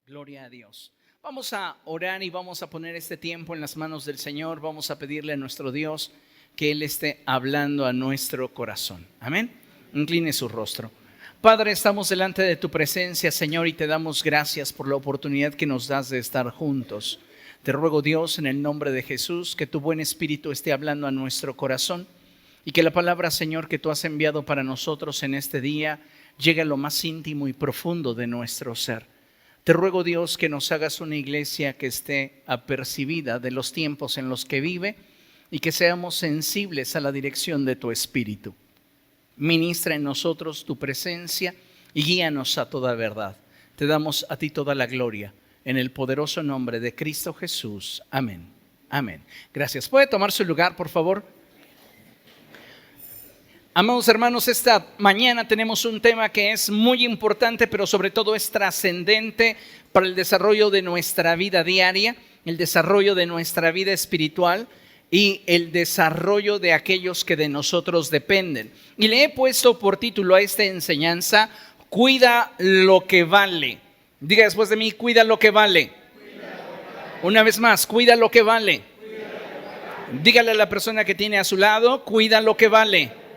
Gloria a Dios. Vamos a orar y vamos a poner este tiempo en las manos del Señor. Vamos a pedirle a nuestro Dios que Él esté hablando a nuestro corazón. Amén. Incline su rostro. Padre, estamos delante de tu presencia, Señor, y te damos gracias por la oportunidad que nos das de estar juntos. Te ruego, Dios, en el nombre de Jesús, que tu buen espíritu esté hablando a nuestro corazón y que la palabra, Señor, que tú has enviado para nosotros en este día llegue a lo más íntimo y profundo de nuestro ser. Te ruego, Dios, que nos hagas una iglesia que esté apercibida de los tiempos en los que vive y que seamos sensibles a la dirección de tu Espíritu. Ministra en nosotros tu presencia y guíanos a toda verdad. Te damos a ti toda la gloria en el poderoso nombre de Cristo Jesús. Amén. Amén. Gracias. ¿Puede tomar su lugar, por favor? Amados hermanos, esta mañana tenemos un tema que es muy importante, pero sobre todo es trascendente para el desarrollo de nuestra vida diaria, el desarrollo de nuestra vida espiritual y el desarrollo de aquellos que de nosotros dependen. Y le he puesto por título a esta enseñanza, Cuida lo que vale. Diga después de mí, cuida lo que vale. Una vez más, cuida lo que vale. Dígale a la persona que tiene a su lado, cuida lo que vale.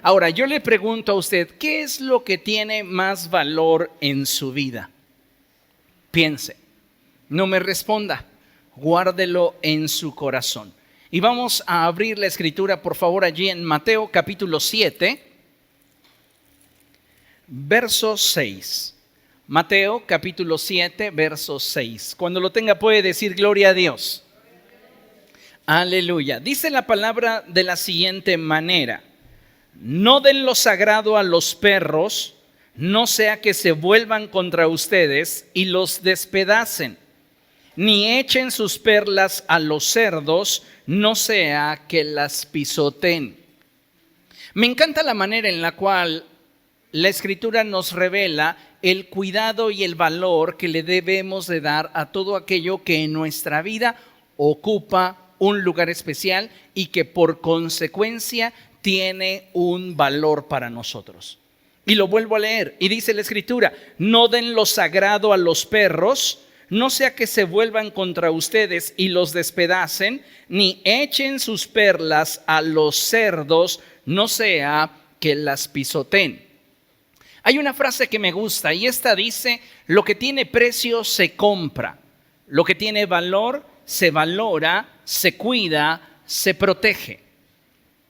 Ahora, yo le pregunto a usted, ¿qué es lo que tiene más valor en su vida? Piense, no me responda, guárdelo en su corazón. Y vamos a abrir la escritura, por favor, allí en Mateo capítulo 7, verso 6. Mateo capítulo 7, verso 6. Cuando lo tenga puede decir gloria a Dios. Aleluya. Dice la palabra de la siguiente manera. No den lo sagrado a los perros, no sea que se vuelvan contra ustedes y los despedacen. Ni echen sus perlas a los cerdos, no sea que las pisoteen. Me encanta la manera en la cual la Escritura nos revela el cuidado y el valor que le debemos de dar a todo aquello que en nuestra vida ocupa un lugar especial y que por consecuencia tiene un valor para nosotros. Y lo vuelvo a leer y dice la Escritura, no den lo sagrado a los perros, no sea que se vuelvan contra ustedes y los despedacen, ni echen sus perlas a los cerdos, no sea que las pisoteen. Hay una frase que me gusta y esta dice, lo que tiene precio se compra, lo que tiene valor se valora, se cuida, se protege.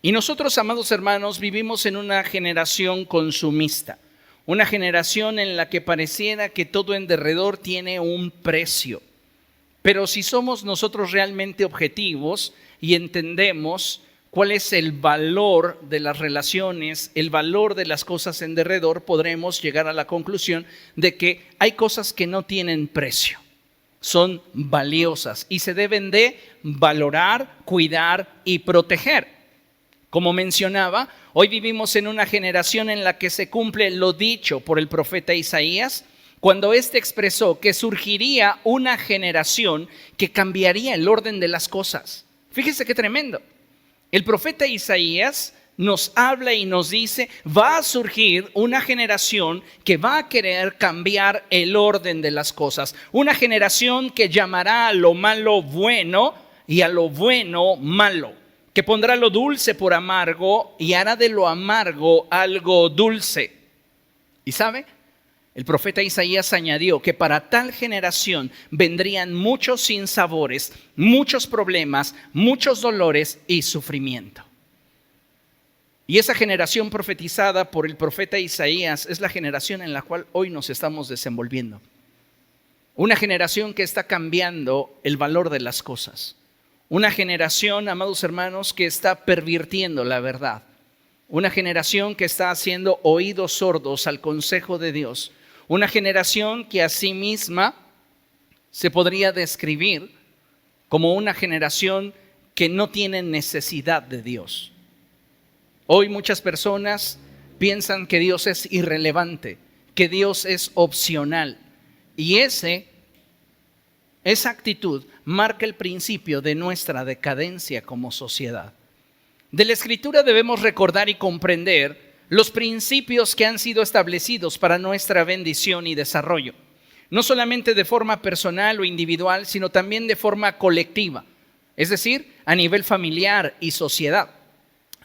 Y nosotros, amados hermanos, vivimos en una generación consumista, una generación en la que pareciera que todo en derredor tiene un precio. Pero si somos nosotros realmente objetivos y entendemos cuál es el valor de las relaciones, el valor de las cosas en derredor, podremos llegar a la conclusión de que hay cosas que no tienen precio, son valiosas y se deben de valorar, cuidar y proteger. Como mencionaba, hoy vivimos en una generación en la que se cumple lo dicho por el profeta Isaías, cuando éste expresó que surgiría una generación que cambiaría el orden de las cosas. Fíjese qué tremendo. El profeta Isaías nos habla y nos dice, va a surgir una generación que va a querer cambiar el orden de las cosas. Una generación que llamará a lo malo bueno y a lo bueno malo. Que pondrá lo dulce por amargo y hará de lo amargo algo dulce. ¿Y sabe? El profeta Isaías añadió que para tal generación vendrían muchos sinsabores, muchos problemas, muchos dolores y sufrimiento. Y esa generación profetizada por el profeta Isaías es la generación en la cual hoy nos estamos desenvolviendo. Una generación que está cambiando el valor de las cosas. Una generación, amados hermanos, que está pervirtiendo la verdad. Una generación que está haciendo oídos sordos al consejo de Dios. Una generación que a sí misma se podría describir como una generación que no tiene necesidad de Dios. Hoy muchas personas piensan que Dios es irrelevante, que Dios es opcional. Y esa actitud marca el principio de nuestra decadencia como sociedad. De la Escritura debemos recordar y comprender los principios que han sido establecidos para nuestra bendición y desarrollo. no solamente de forma personal o individual, sino también de forma colectiva, es decir, a nivel familiar y sociedad.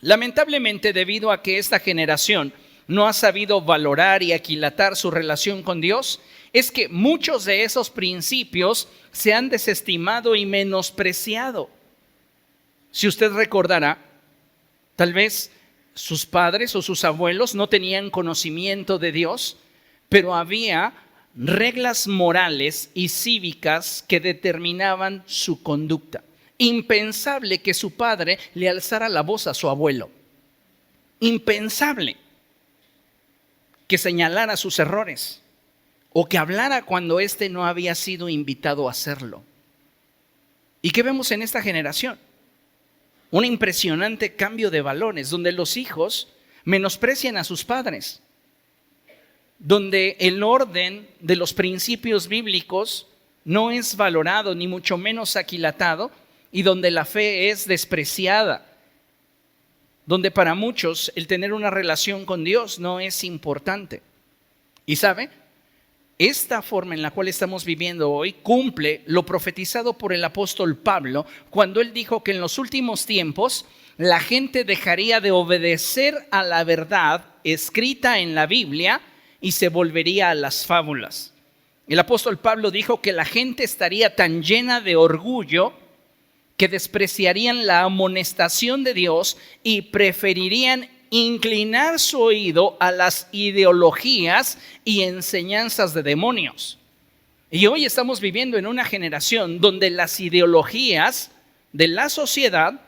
Lamentablemente, debido a que esta generación no ha sabido valorar y aquilatar su relación con Dios, es que muchos de esos principios se han desestimado y menospreciado. Si usted recordará, tal vez sus padres o sus abuelos no tenían conocimiento de Dios, pero había reglas morales y cívicas que determinaban su conducta. Impensable que su padre le alzara la voz a su abuelo. Impensable que señalara sus errores o que hablara cuando éste no había sido invitado a hacerlo. ¿Y qué vemos en esta generación? Un impresionante cambio de valores donde los hijos menosprecian a sus padres, donde el orden de los principios bíblicos no es valorado ni mucho menos aquilatado y donde la fe es despreciada, donde para muchos el tener una relación con Dios no es importante. Y sabe, esta forma en la cual estamos viviendo hoy cumple lo profetizado por el apóstol Pablo cuando él dijo que en los últimos tiempos la gente dejaría de obedecer a la verdad escrita en la Biblia y se volvería a las fábulas. El apóstol Pablo dijo que la gente estaría tan llena de orgullo que despreciarían la amonestación de Dios y preferirían inclinar su oído a las ideologías y enseñanzas de demonios. Y hoy estamos viviendo en una generación donde las ideologías de la sociedad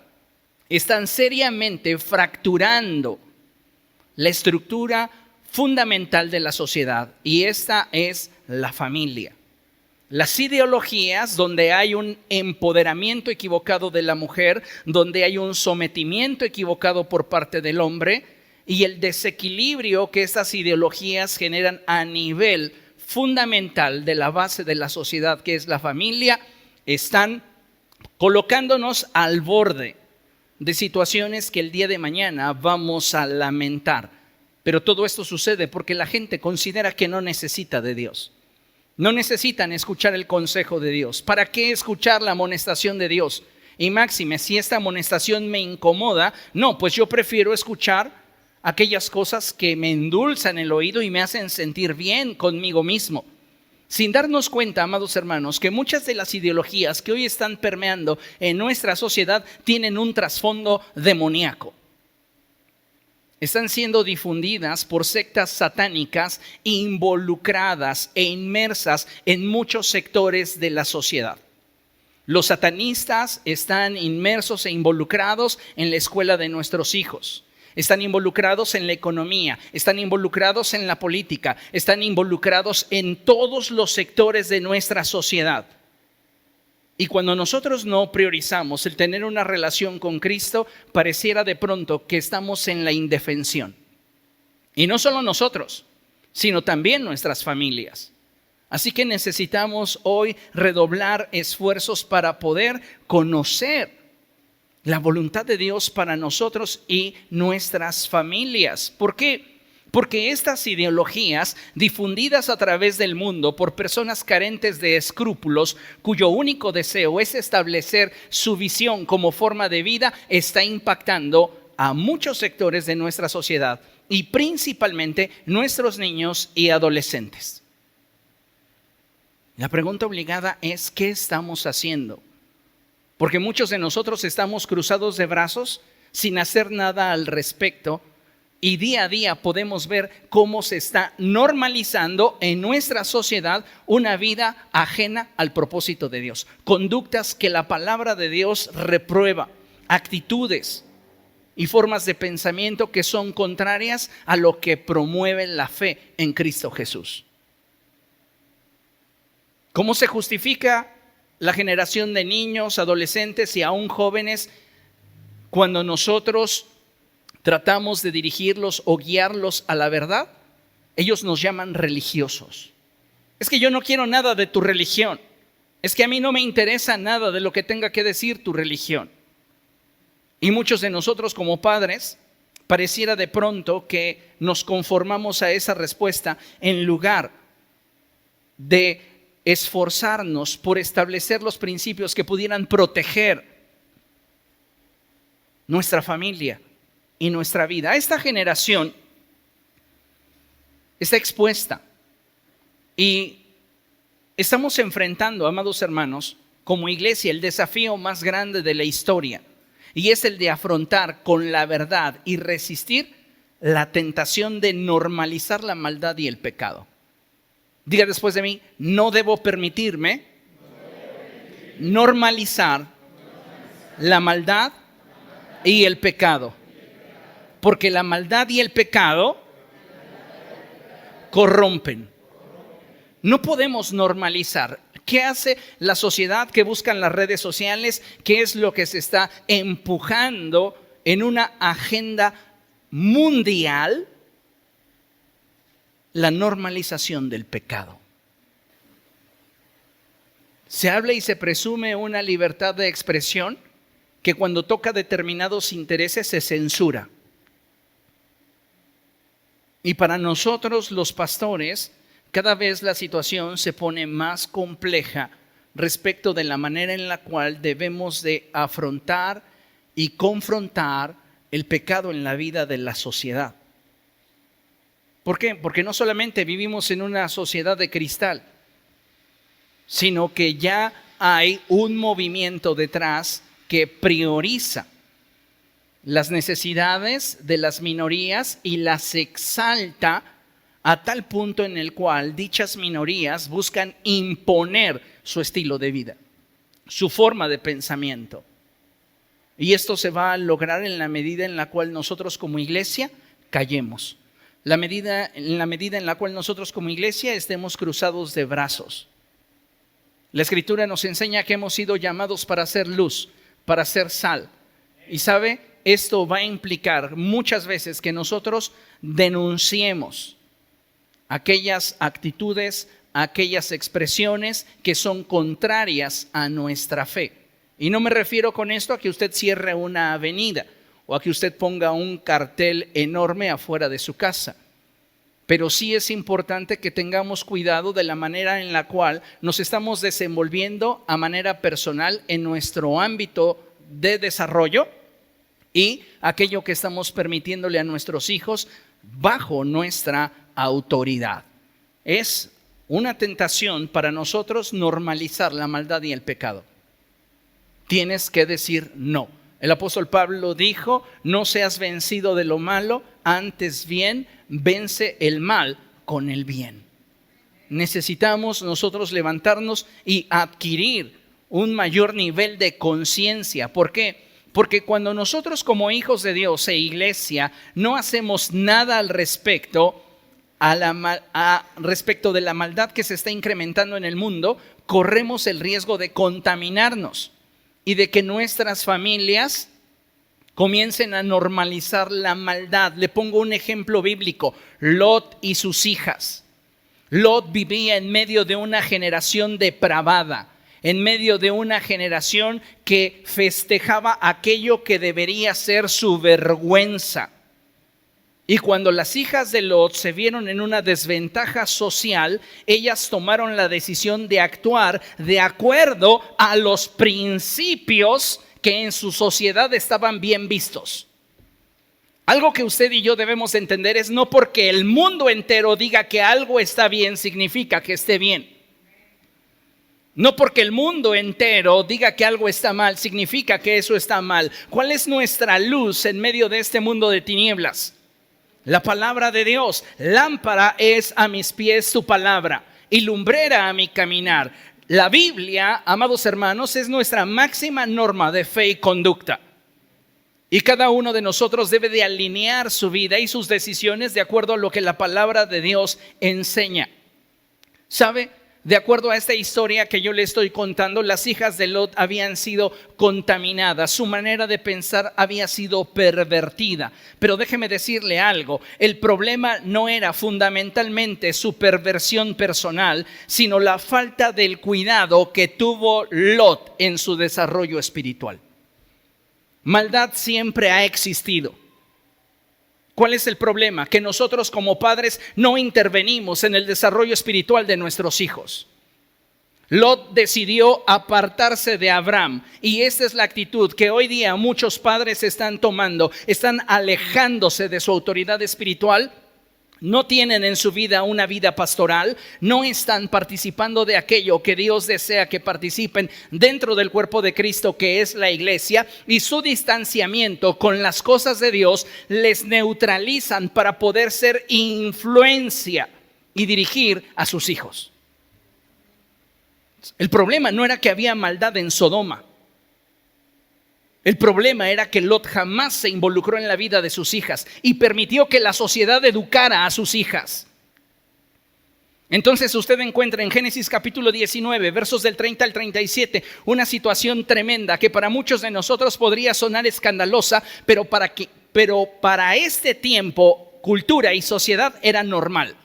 están seriamente fracturando la estructura fundamental de la sociedad, y esta es la familia. Las ideologías donde hay un empoderamiento equivocado de la mujer, donde hay un sometimiento equivocado por parte del hombre y el desequilibrio que estas ideologías generan a nivel fundamental de la base de la sociedad, que es la familia, están colocándonos al borde de situaciones que el día de mañana vamos a lamentar. Pero todo esto sucede porque la gente considera que no necesita de Dios. No necesitan escuchar el consejo de Dios. ¿Para qué escuchar la amonestación de Dios? Y máxime, si esta amonestación me incomoda, no, pues yo prefiero escuchar aquellas cosas que me endulzan el oído y me hacen sentir bien conmigo mismo. Sin darnos cuenta, amados hermanos, que muchas de las ideologías que hoy están permeando en nuestra sociedad tienen un trasfondo demoníaco. Están siendo difundidas por sectas satánicas involucradas e inmersas en muchos sectores de la sociedad. Los satanistas están inmersos e involucrados en la escuela de nuestros hijos. Están involucrados en la economía, están involucrados en la política, están involucrados en todos los sectores de nuestra sociedad. Y cuando nosotros no priorizamos el tener una relación con Cristo, pareciera de pronto que estamos en la indefensión. Y no solo nosotros, sino también nuestras familias. Así que necesitamos hoy redoblar esfuerzos para poder conocer la voluntad de Dios para nosotros y nuestras familias. ¿Por qué? Porque estas ideologías difundidas a través del mundo por personas carentes de escrúpulos, cuyo único deseo es establecer su visión como forma de vida, está impactando a muchos sectores de nuestra sociedad y principalmente nuestros niños y adolescentes. La pregunta obligada es, ¿qué estamos haciendo? Porque muchos de nosotros estamos cruzados de brazos sin hacer nada al respecto. Y día a día podemos ver cómo se está normalizando en nuestra sociedad una vida ajena al propósito de Dios. Conductas que la palabra de Dios reprueba, actitudes y formas de pensamiento que son contrarias a lo que promueve la fe en Cristo Jesús. ¿Cómo se justifica la generación de niños, adolescentes y aún jóvenes cuando nosotros tratamos de dirigirlos o guiarlos a la verdad? Ellos nos llaman religiosos. Es que yo no quiero nada de tu religión. Es que a mí no me interesa nada de lo que tenga que decir tu religión. Y muchos de nosotros como padres pareciera de pronto que nos conformamos a esa respuesta en lugar de esforzarnos por establecer los principios que pudieran proteger nuestra familia y nuestra vida. Esta generación está expuesta y estamos enfrentando, amados hermanos, como iglesia, el desafío más grande de la historia, y es el de afrontar con la verdad y resistir la tentación de normalizar la maldad y el pecado. Diga después de mí: no debo permitirme normalizar la maldad y el pecado, porque la maldad y el pecado corrompen. No podemos normalizar. ¿Qué hace la sociedad? ¿Qué buscan las redes sociales? ¿Qué es lo que se está empujando en una agenda mundial? La normalización del pecado. Se habla y se presume una libertad de expresión que cuando toca determinados intereses se censura. Y para nosotros los pastores, cada vez la situación se pone más compleja respecto de la manera en la cual debemos de afrontar y confrontar el pecado en la vida de la sociedad. ¿Por qué? Porque no solamente vivimos en una sociedad de cristal, sino que ya hay un movimiento detrás que prioriza las necesidades de las minorías y las exalta a tal punto en el cual dichas minorías buscan imponer su estilo de vida, su forma de pensamiento. Y esto se va a lograr en la medida en la cual nosotros como iglesia callemos. En la medida en la cual nosotros como iglesia estemos cruzados de brazos. La Escritura nos enseña que hemos sido llamados para hacer luz, para hacer sal. Y sabe, esto va a implicar muchas veces que nosotros denunciemos aquellas actitudes, aquellas expresiones que son contrarias a nuestra fe. Y no me refiero con esto a que usted cierre una avenida o a que usted ponga un cartel enorme afuera de su casa. Pero sí es importante que tengamos cuidado de la manera en la cual nos estamos desenvolviendo a manera personal en nuestro ámbito de desarrollo y aquello que estamos permitiéndole a nuestros hijos bajo nuestra autoridad. Es una tentación para nosotros normalizar la maldad y el pecado. Tienes que decir no. El apóstol Pablo dijo: no seas vencido de lo malo, antes bien vence el mal con el bien. Necesitamos nosotros levantarnos y adquirir un mayor nivel de conciencia. ¿Por qué? Porque cuando nosotros como hijos de Dios e iglesia no hacemos nada al respecto, respecto de la maldad que se está incrementando en el mundo, corremos el riesgo de contaminarnos y de que nuestras familias comiencen a normalizar la maldad. Le pongo un ejemplo bíblico: Lot y sus hijas. Lot vivía en medio de una generación depravada, en medio de una generación que festejaba aquello que debería ser su vergüenza. Y cuando las hijas de Lot se vieron en una desventaja social, ellas tomaron la decisión de actuar de acuerdo a los principios que en su sociedad estaban bien vistos. Algo que usted y yo debemos entender es: no porque el mundo entero diga que algo está bien, significa que esté bien. No porque el mundo entero diga que algo está mal, significa que eso está mal. ¿Cuál es nuestra luz en medio de este mundo de tinieblas? La palabra de Dios. Lámpara es a mis pies tu palabra y lumbrera a mi caminar. La Biblia, amados hermanos, es nuestra máxima norma de fe y conducta. Y cada uno de nosotros debe de alinear su vida y sus decisiones de acuerdo a lo que la palabra de Dios enseña. ¿Sabe? De acuerdo a esta historia que yo le estoy contando, las hijas de Lot habían sido contaminadas, su manera de pensar había sido pervertida. Pero déjeme decirle algo: el problema no era fundamentalmente su perversión personal, sino la falta del cuidado que tuvo Lot en su desarrollo espiritual. Maldad siempre ha existido. ¿Cuál es el problema? Que nosotros como padres no intervenimos en el desarrollo espiritual de nuestros hijos. Lot decidió apartarse de Abraham y esta es la actitud que hoy día muchos padres están tomando. Están alejándose de su autoridad espiritual. No tienen en su vida una vida pastoral, no están participando de aquello que Dios desea que participen dentro del cuerpo de Cristo, que es la iglesia, y su distanciamiento con las cosas de Dios les neutralizan para poder ser influencia y dirigir a sus hijos. El problema no era que había maldad en Sodoma. El problema era que Lot jamás se involucró en la vida de sus hijas y permitió que la sociedad educara a sus hijas. Entonces usted encuentra en Génesis capítulo 19, versos del 30 al 37, una situación tremenda que para muchos de nosotros podría sonar escandalosa, pero para este tiempo, cultura y sociedad era normal.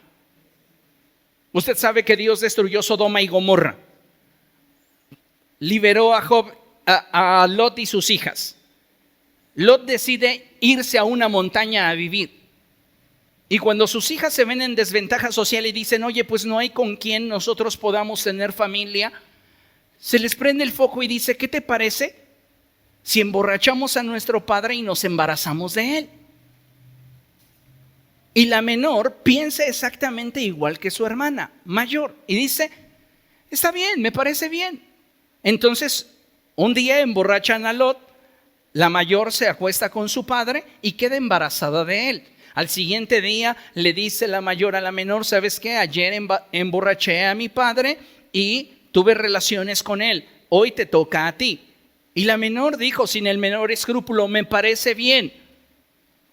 Usted sabe que Dios destruyó Sodoma y Gomorra. Liberó a Lot y sus hijas. Lot decide irse a una montaña a vivir. Y cuando sus hijas se ven en desventaja social y dicen, oye, pues no hay con quien nosotros podamos tener familia, se les prende el foco y dice, ¿qué te parece si emborrachamos a nuestro padre y nos embarazamos de él? Y la menor piensa exactamente igual que su hermana mayor y dice, está bien, me parece bien. Entonces, un día emborrachan a Lot, la mayor se acuesta con su padre y queda embarazada de él. Al siguiente día le dice la mayor a la menor, ¿sabes qué? Ayer emborraché a mi padre y tuve relaciones con él. Hoy te toca a ti. Y la menor dijo sin el menor escrúpulo, me parece bien.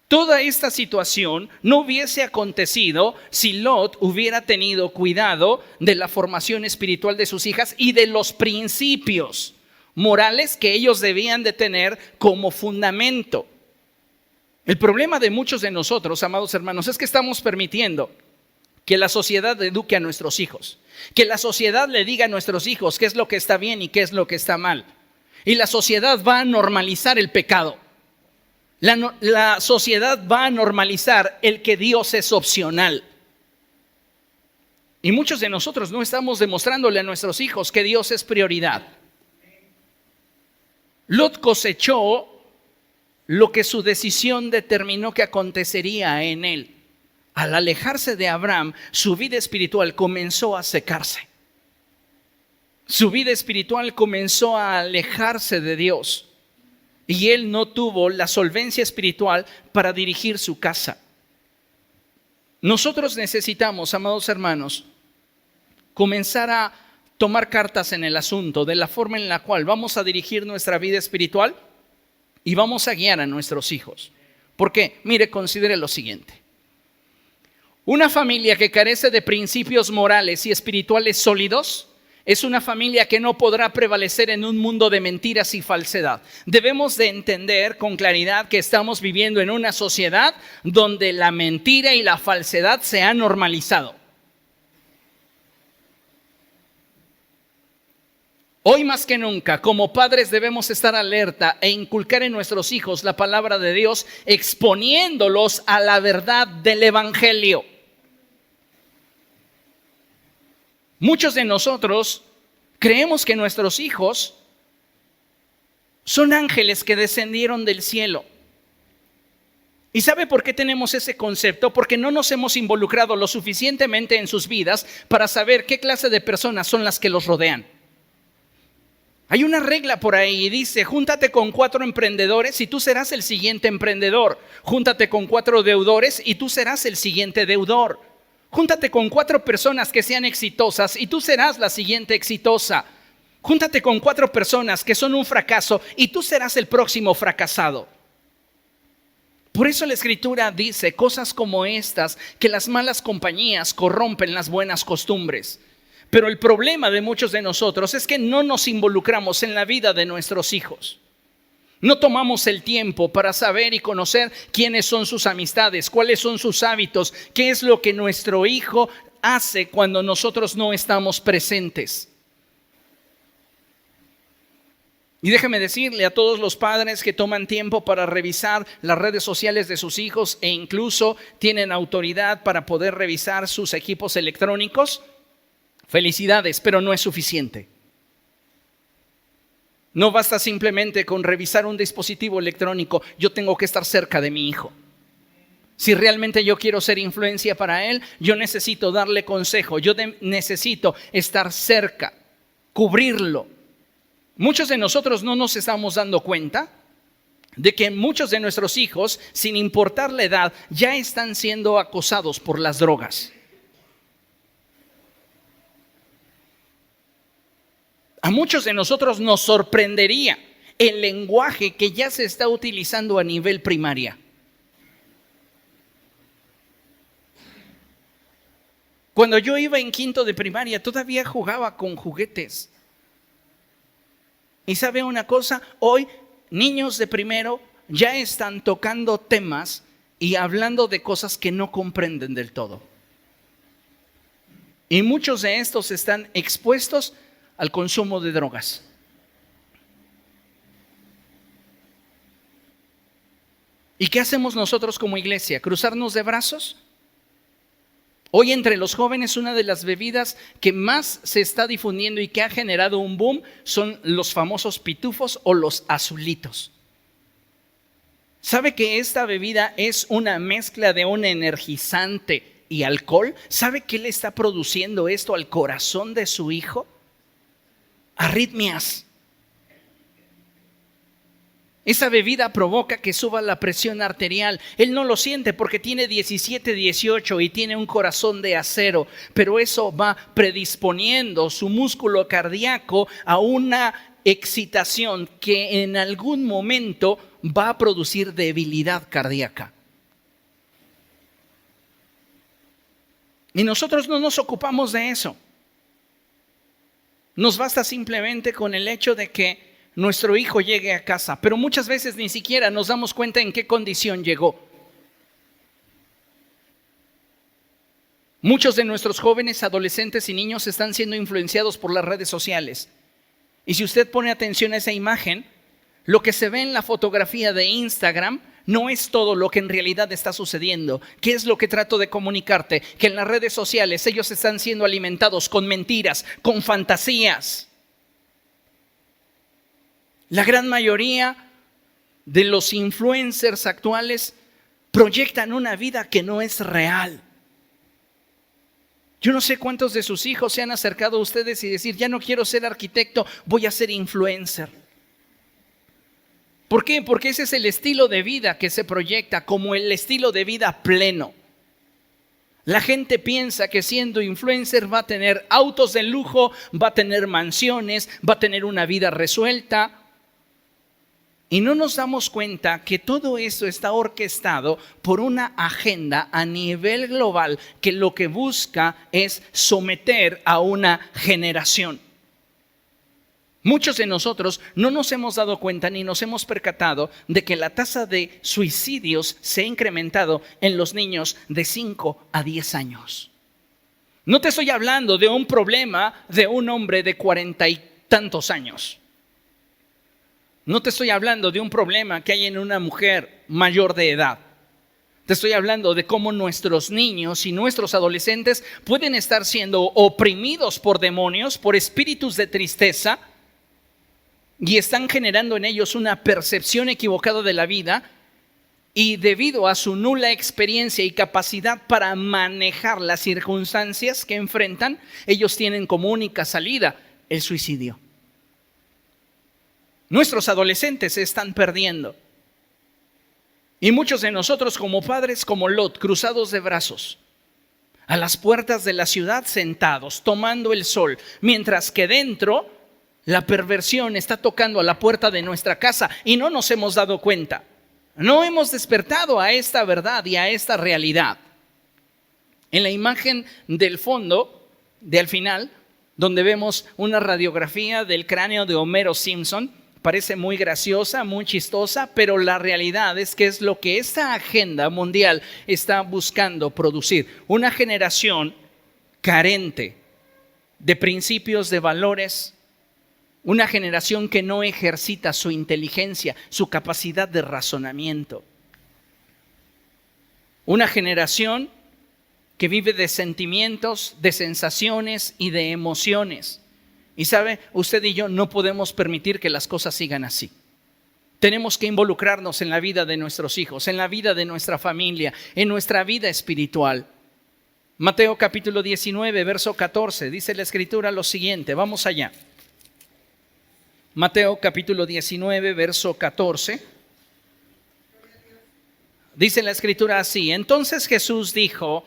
Toda esta situación no hubiese acontecido si Lot hubiera tenido cuidado de la formación espiritual de sus hijas y de los principios morales que ellos debían de tener como fundamento. El problema de muchos de nosotros, amados hermanos, es que estamos permitiendo que la sociedad eduque a nuestros hijos, que la sociedad le diga a nuestros hijos qué es lo que está bien y qué es lo que está mal. Y la sociedad va a normalizar el pecado. La sociedad va a normalizar el que Dios es opcional. Y muchos de nosotros no estamos demostrándole a nuestros hijos que Dios es prioridad. Lot cosechó lo que su decisión determinó que acontecería en él. Al alejarse de Abraham, su vida espiritual comenzó a secarse. Su vida espiritual comenzó a alejarse de Dios. Y él no tuvo la solvencia espiritual para dirigir su casa. Nosotros necesitamos, amados hermanos, comenzar a tomar cartas en el asunto de la forma en la cual vamos a dirigir nuestra vida espiritual y vamos a guiar a nuestros hijos. Porque, mire, considere lo siguiente. Una familia que carece de principios morales y espirituales sólidos es una familia que no podrá prevalecer en un mundo de mentiras y falsedad. Debemos de entender con claridad que estamos viviendo en una sociedad donde la mentira y la falsedad se han normalizado. Hoy más que nunca, como padres debemos estar alerta e inculcar en nuestros hijos la palabra de Dios, exponiéndolos a la verdad del Evangelio. Muchos de nosotros creemos que nuestros hijos son ángeles que descendieron del cielo. ¿Y sabe por qué tenemos ese concepto? Porque no nos hemos involucrado lo suficientemente en sus vidas para saber qué clase de personas son las que los rodean. Hay una regla por ahí y dice, júntate con 4 emprendedores y tú serás el siguiente emprendedor. Júntate con 4 deudores y tú serás el siguiente deudor. Júntate con 4 personas que sean exitosas y tú serás la siguiente exitosa. Júntate con 4 personas que son un fracaso y tú serás el próximo fracasado. Por eso la Escritura dice cosas como estas, que las malas compañías corrompen las buenas costumbres. Pero el problema de muchos de nosotros es que no nos involucramos en la vida de nuestros hijos. No tomamos el tiempo para saber y conocer quiénes son sus amistades, cuáles son sus hábitos, qué es lo que nuestro hijo hace cuando nosotros no estamos presentes. Y déjeme decirle a todos los padres que toman tiempo para revisar las redes sociales de sus hijos e incluso tienen autoridad para poder revisar sus equipos electrónicos, felicidades, pero no es suficiente. No basta simplemente con revisar un dispositivo electrónico. Yo tengo que estar cerca de mi hijo. Si realmente yo quiero ser influencia para él, yo necesito darle consejo. Necesito estar cerca, cubrirlo. Muchos de nosotros no nos estamos dando cuenta de que muchos de nuestros hijos, sin importar la edad, ya están siendo acosados por las drogas. A muchos de nosotros nos sorprendería el lenguaje que ya se está utilizando a nivel primaria. Cuando yo iba en quinto de primaria, todavía jugaba con juguetes. Y ¿sabe una cosa? Hoy niños de primero ya están tocando temas y hablando de cosas que no comprenden del todo. Y muchos de estos están expuestos al consumo de drogas. ¿Y qué hacemos nosotros como iglesia? ¿Cruzarnos de brazos? Hoy entre los jóvenes una de las bebidas que más se está difundiendo y que ha generado un boom son los famosos pitufos o los azulitos. ¿Sabe que esta bebida es una mezcla de un energizante y alcohol? ¿Sabe qué le está produciendo esto al corazón de su hijo? Arritmias. Esa bebida provoca que suba la presión arterial. Él no lo siente porque tiene 17, 18 y tiene un corazón de acero, pero eso va predisponiendo su músculo cardíaco a una excitación que en algún momento va a producir debilidad cardíaca. Y nosotros no nos ocupamos de eso. Nos basta simplemente con el hecho de que nuestro hijo llegue a casa, pero muchas veces ni siquiera nos damos cuenta en qué condición llegó. Muchos de nuestros jóvenes, adolescentes y niños están siendo influenciados por las redes sociales. Y si usted pone atención a esa imagen, lo que se ve en la fotografía de Instagram no es todo lo que en realidad está sucediendo. ¿Qué es lo que trato de comunicarte? Que en las redes sociales ellos están siendo alimentados con mentiras, con fantasías. La gran mayoría de los influencers actuales proyectan una vida que no es real. Yo no sé cuántos de sus hijos se han acercado a ustedes y decir, ya no quiero ser arquitecto, voy a ser influencer. ¿Por qué? Porque ese es el estilo de vida que se proyecta como el estilo de vida pleno. La gente piensa que siendo influencer va a tener autos de lujo, va a tener mansiones, va a tener una vida resuelta. Y no nos damos cuenta que todo eso está orquestado por una agenda a nivel global que lo que busca es someter a una generación. Muchos de nosotros no nos hemos dado cuenta ni nos hemos percatado de que la tasa de suicidios se ha incrementado en los niños de 5 a 10 años. No te estoy hablando de un problema de un hombre de 40 y tantos años. No te estoy hablando de un problema que hay en una mujer mayor de edad. Te estoy hablando de cómo nuestros niños y nuestros adolescentes pueden estar siendo oprimidos por demonios, por espíritus de tristeza, y están generando en ellos una percepción equivocada de la vida, y debido a su nula experiencia y capacidad para manejar las circunstancias que enfrentan, ellos tienen como única salida el suicidio. Nuestros adolescentes se están perdiendo. Y muchos de nosotros como padres, como Lot, cruzados de brazos, a las puertas de la ciudad sentados, tomando el sol, mientras que dentro la perversión está tocando a la puerta de nuestra casa y no nos hemos dado cuenta. No hemos despertado a esta verdad y a esta realidad. En la imagen del fondo, de al final, donde vemos una radiografía del cráneo de Homero Simpson, parece muy graciosa, muy chistosa, pero la realidad es que es lo que esta agenda mundial está buscando producir. Una generación carente de principios, de valores, Una generación que no ejercita su inteligencia, su capacidad de razonamiento. Una generación que vive de sentimientos, de sensaciones y de emociones. Y sabe, usted y yo no podemos permitir que las cosas sigan así. Tenemos que involucrarnos en la vida de nuestros hijos, en la vida de nuestra familia, en nuestra vida espiritual. Mateo capítulo 19, verso 14, dice la Escritura lo siguiente. Vamos allá. Mateo capítulo 19, verso 14. Dice la Escritura así: entonces Jesús dijo,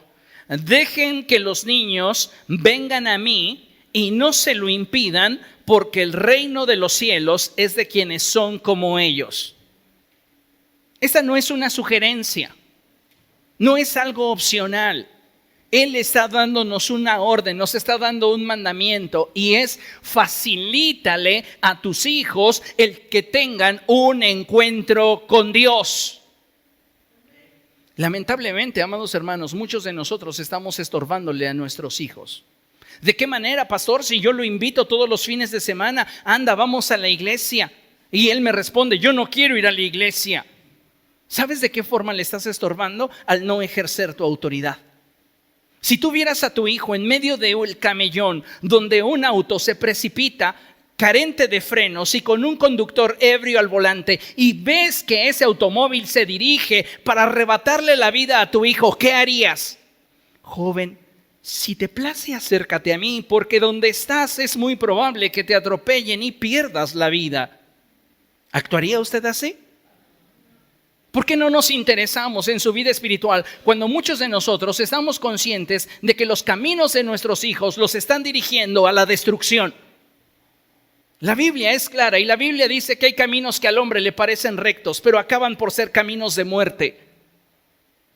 dejen que los niños vengan a mí y no se lo impidan, porque el reino de los cielos es de quienes son como ellos. Esta no es una sugerencia, no es algo opcional. Él está dándonos una orden, nos está dando un mandamiento, y es: facilítale a tus hijos el que tengan un encuentro con Dios. Lamentablemente, amados hermanos, muchos de nosotros estamos estorbándole a nuestros hijos. ¿De qué manera, pastor? Si yo lo invito todos los fines de semana, anda, vamos a la iglesia. Y él me responde, yo no quiero ir a la iglesia. ¿Sabes de qué forma le estás estorbando? Al no ejercer tu autoridad. Si tú vieras a tu hijo en medio del camellón, donde un auto se precipita, carente de frenos y con un conductor ebrio al volante, y ves que ese automóvil se dirige para arrebatarle la vida a tu hijo, ¿qué harías? Joven, si te place, acércate a mí, porque donde estás es muy probable que te atropellen y pierdas la vida. ¿Actuaría usted así? ¿Por qué no nos interesamos en su vida espiritual cuando muchos de nosotros estamos conscientes de que los caminos de nuestros hijos los están dirigiendo a la destrucción? La Biblia es clara y la Biblia dice que hay caminos que al hombre le parecen rectos, pero acaban por ser caminos de muerte.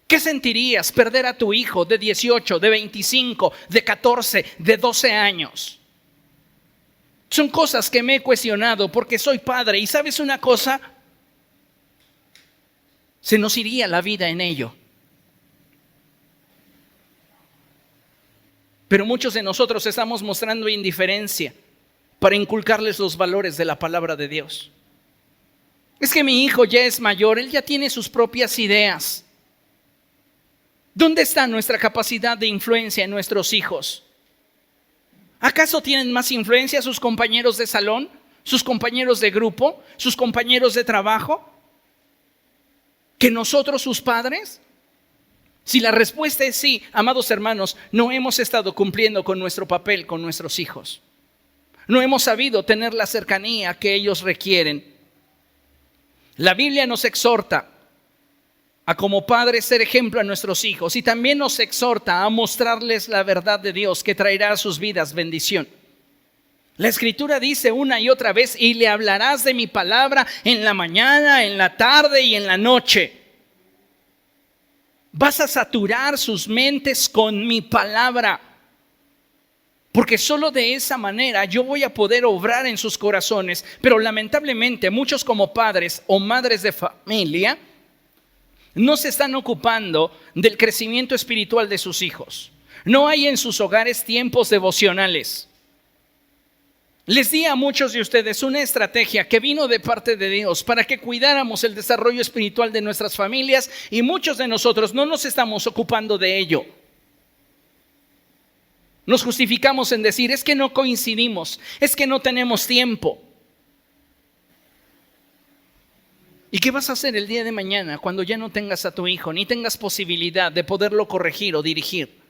¿Qué sentirías perder a tu hijo de 18, de 25, de 14, de 12 años? Son cosas que me he cuestionado porque soy padre, y ¿sabes una cosa? Se nos iría la vida en ello. Pero muchos de nosotros estamos mostrando indiferencia para inculcarles los valores de la palabra de Dios. Es que mi hijo ya es mayor, él ya tiene sus propias ideas. ¿Dónde está nuestra capacidad de influencia en nuestros hijos? ¿Acaso tienen más influencia sus compañeros de salón, sus compañeros de grupo, sus compañeros de trabajo que nosotros, sus padres? Si la respuesta es sí, amados hermanos, no hemos estado cumpliendo con nuestro papel con nuestros hijos. No hemos sabido tener la cercanía que ellos requieren. La Biblia nos exhorta a como padres ser ejemplo a nuestros hijos, y también nos exhorta a mostrarles la verdad de Dios que traerá a sus vidas bendición. La Escritura dice una y otra vez: y le hablarás de mi palabra en la mañana, en la tarde y en la noche. Vas a saturar sus mentes con mi palabra, porque solo de esa manera yo voy a poder obrar en sus corazones. Pero lamentablemente muchos como padres o madres de familia no se están ocupando del crecimiento espiritual de sus hijos. No hay en sus hogares tiempos devocionales. Les di a muchos de ustedes una estrategia que vino de parte de Dios para que cuidáramos el desarrollo espiritual de nuestras familias, y muchos de nosotros no nos estamos ocupando de ello. Nos justificamos en decir: es que no coincidimos, es que no tenemos tiempo. ¿Y qué vas a hacer el día de mañana cuando ya no tengas a tu hijo, ni tengas posibilidad de poderlo corregir o dirigir?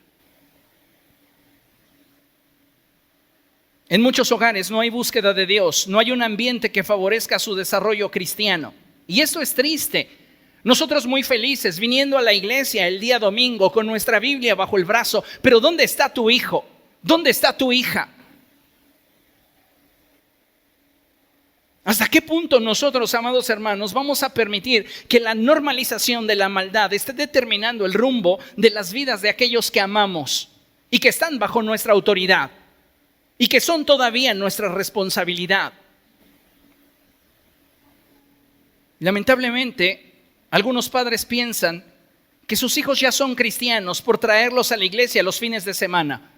En muchos hogares no hay búsqueda de Dios, no hay un ambiente que favorezca su desarrollo cristiano. Y esto es triste. Nosotros muy felices viniendo a la iglesia el día domingo con nuestra Biblia bajo el brazo, pero ¿dónde está tu hijo? ¿Dónde está tu hija? ¿Hasta qué punto nosotros, amados hermanos, vamos a permitir que la normalización de la maldad esté determinando el rumbo de las vidas de aquellos que amamos y que están bajo nuestra autoridad y que son todavía nuestra responsabilidad? Lamentablemente, algunos padres piensan que sus hijos ya son cristianos por traerlos a la iglesia los fines de semana.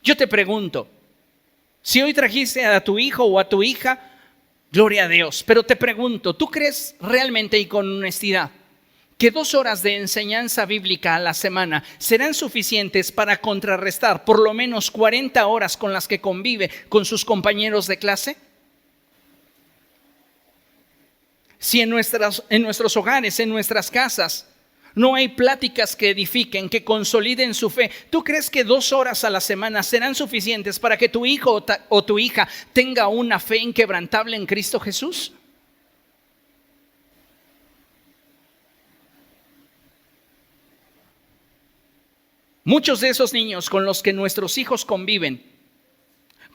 Yo te pregunto, Si hoy trajiste a tu hijo o a tu hija, gloria a Dios. Pero te pregunto, ¿tú crees realmente y con honestidad que 2 horas de enseñanza bíblica a la semana serán suficientes para contrarrestar por lo menos 40 horas con las que convive con sus compañeros de clase? Si en nuestros hogares, en nuestras casas, no hay pláticas que edifiquen, que consoliden su fe, ¿tú crees que 2 horas a la semana serán suficientes para que tu hijo o tu hija tenga una fe inquebrantable en Cristo Jesús? Muchos de esos niños con los que nuestros hijos conviven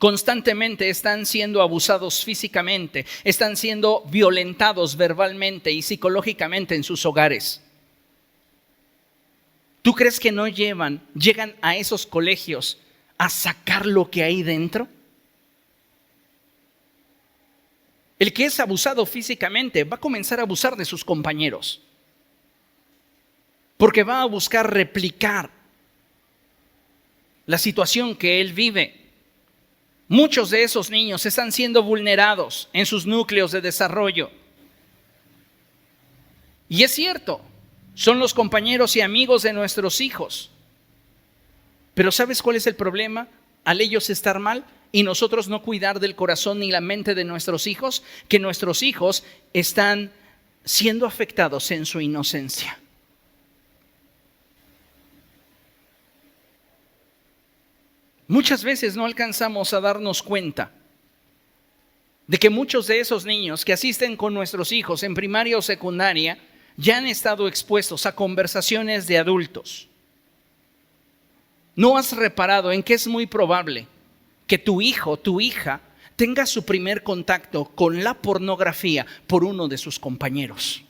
constantemente están siendo abusados físicamente, están siendo violentados verbalmente y psicológicamente en sus hogares. ¿Tú crees que no llegan a esos colegios a sacar lo que hay dentro? El que es abusado físicamente va a comenzar a abusar de sus compañeros, porque va a buscar replicar la situación que él vive. Muchos de esos niños están siendo vulnerados en sus núcleos de desarrollo. Y es cierto, son los compañeros y amigos de nuestros hijos. Pero ¿sabes cuál es el problema? Al ellos estar mal y nosotros no cuidar del corazón ni la mente de nuestros hijos, que nuestros hijos están siendo afectados en su inocencia. Muchas veces no alcanzamos a darnos cuenta de que muchos de esos niños que asisten con nuestros hijos en primaria o secundaria ya han estado expuestos a conversaciones de adultos. ¿No has reparado en que es muy probable que tu hijo, tu hija, tenga su primer contacto con la pornografía por uno de sus compañeros?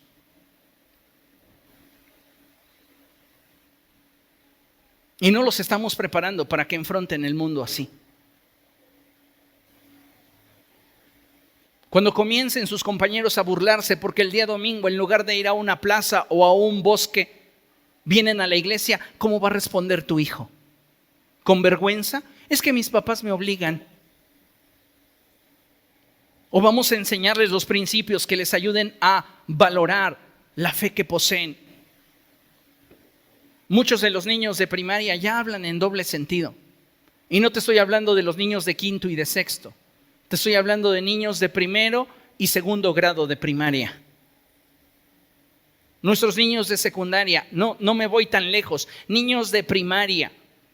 Y no los estamos preparando para que enfrenten el mundo así. Cuando comiencen sus compañeros a burlarse porque el día domingo, en lugar de ir a una plaza o a un bosque, vienen a la iglesia, ¿cómo va a responder tu hijo? ¿Con vergüenza? Es que mis papás me obligan. ¿O vamos a enseñarles los principios que les ayuden a valorar la fe que poseen? Muchos de los niños de primaria ya hablan en doble sentido. Y no te estoy hablando de los niños de 5º y de 6º. Te estoy hablando de niños de 1º y 2º grado de primaria. Nuestros niños de secundaria, no me voy tan lejos, niños de primaria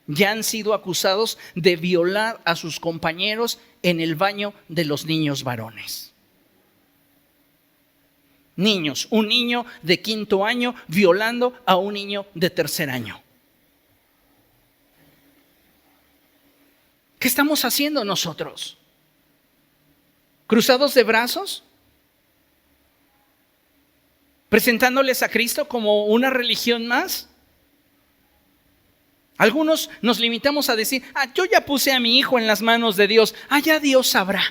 ya han sido acusados de violar a sus compañeros en el baño de los niños varones. Niños, un niño de 5º año violando a un niño de 3er año. ¿Qué estamos haciendo nosotros? ¿Cruzados de brazos? ¿Presentándoles a Cristo como una religión más? Algunos nos limitamos a decir, yo ya puse a mi hijo en las manos de Dios, ya Dios sabrá.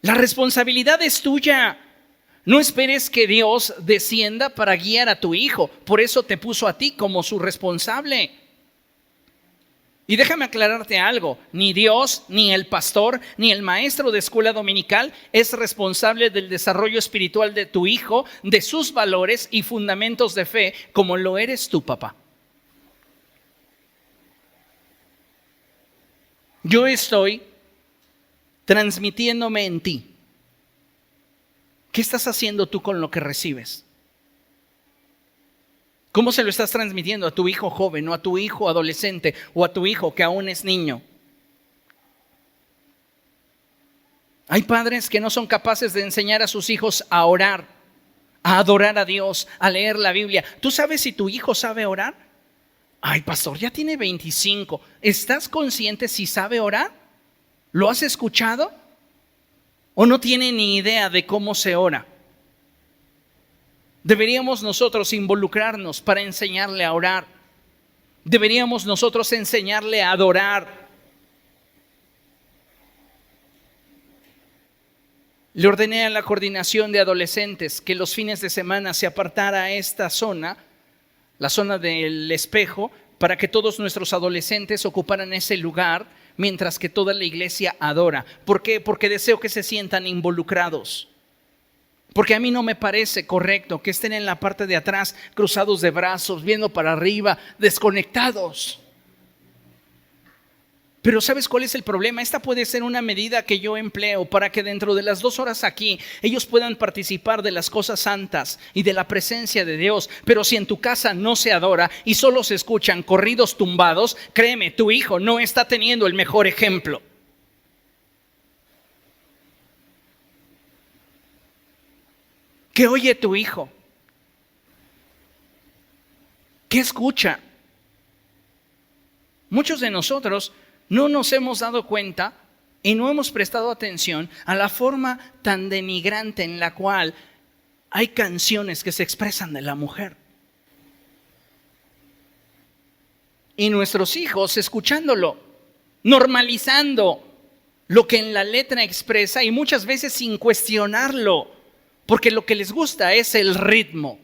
La responsabilidad es tuya. No esperes que Dios descienda para guiar a tu hijo. Por eso te puso a ti como su responsable. Y déjame aclararte algo. Ni Dios, ni el pastor, ni el maestro de escuela dominical es responsable del desarrollo espiritual de tu hijo, de sus valores y fundamentos de fe, como lo eres tu papá. Yo estoy transmitiéndome en ti. ¿Qué estás haciendo tú con lo que recibes? ¿Cómo se lo estás transmitiendo a tu hijo joven o a tu hijo adolescente o a tu hijo que aún es niño? Hay padres que no son capaces de enseñar a sus hijos a orar, a adorar a Dios, a leer la Biblia. ¿Tú sabes si tu hijo sabe orar? Ay, pastor, ya tiene 25. ¿Estás consciente si sabe orar? ¿Lo has escuchado? ¿O no tiene ni idea de cómo se ora? Deberíamos nosotros involucrarnos para enseñarle a orar. Deberíamos nosotros enseñarle a adorar. Le ordené a la coordinación de adolescentes que los fines de semana se apartara a esta zona, la zona del espejo, para que todos nuestros adolescentes ocuparan ese lugar mientras que toda la iglesia adora. ¿Por qué? Porque deseo que se sientan involucrados. Porque a mí no me parece correcto que estén en la parte de atrás, cruzados de brazos, viendo para arriba, desconectados. Pero ¿sabes cuál es el problema? Esta puede ser una medida que yo empleo para que dentro de las 2 horas aquí ellos puedan participar de las cosas santas y de la presencia de Dios. Pero si en tu casa no se adora y solo se escuchan corridos tumbados, créeme, tu hijo no está teniendo el mejor ejemplo. ¿Qué oye tu hijo? ¿Qué escucha? Muchos de nosotros no nos hemos dado cuenta y no hemos prestado atención a la forma tan denigrante en la cual hay canciones que se expresan de la mujer. Y nuestros hijos escuchándolo, normalizando lo que en la letra expresa y muchas veces sin cuestionarlo, porque lo que les gusta es el ritmo.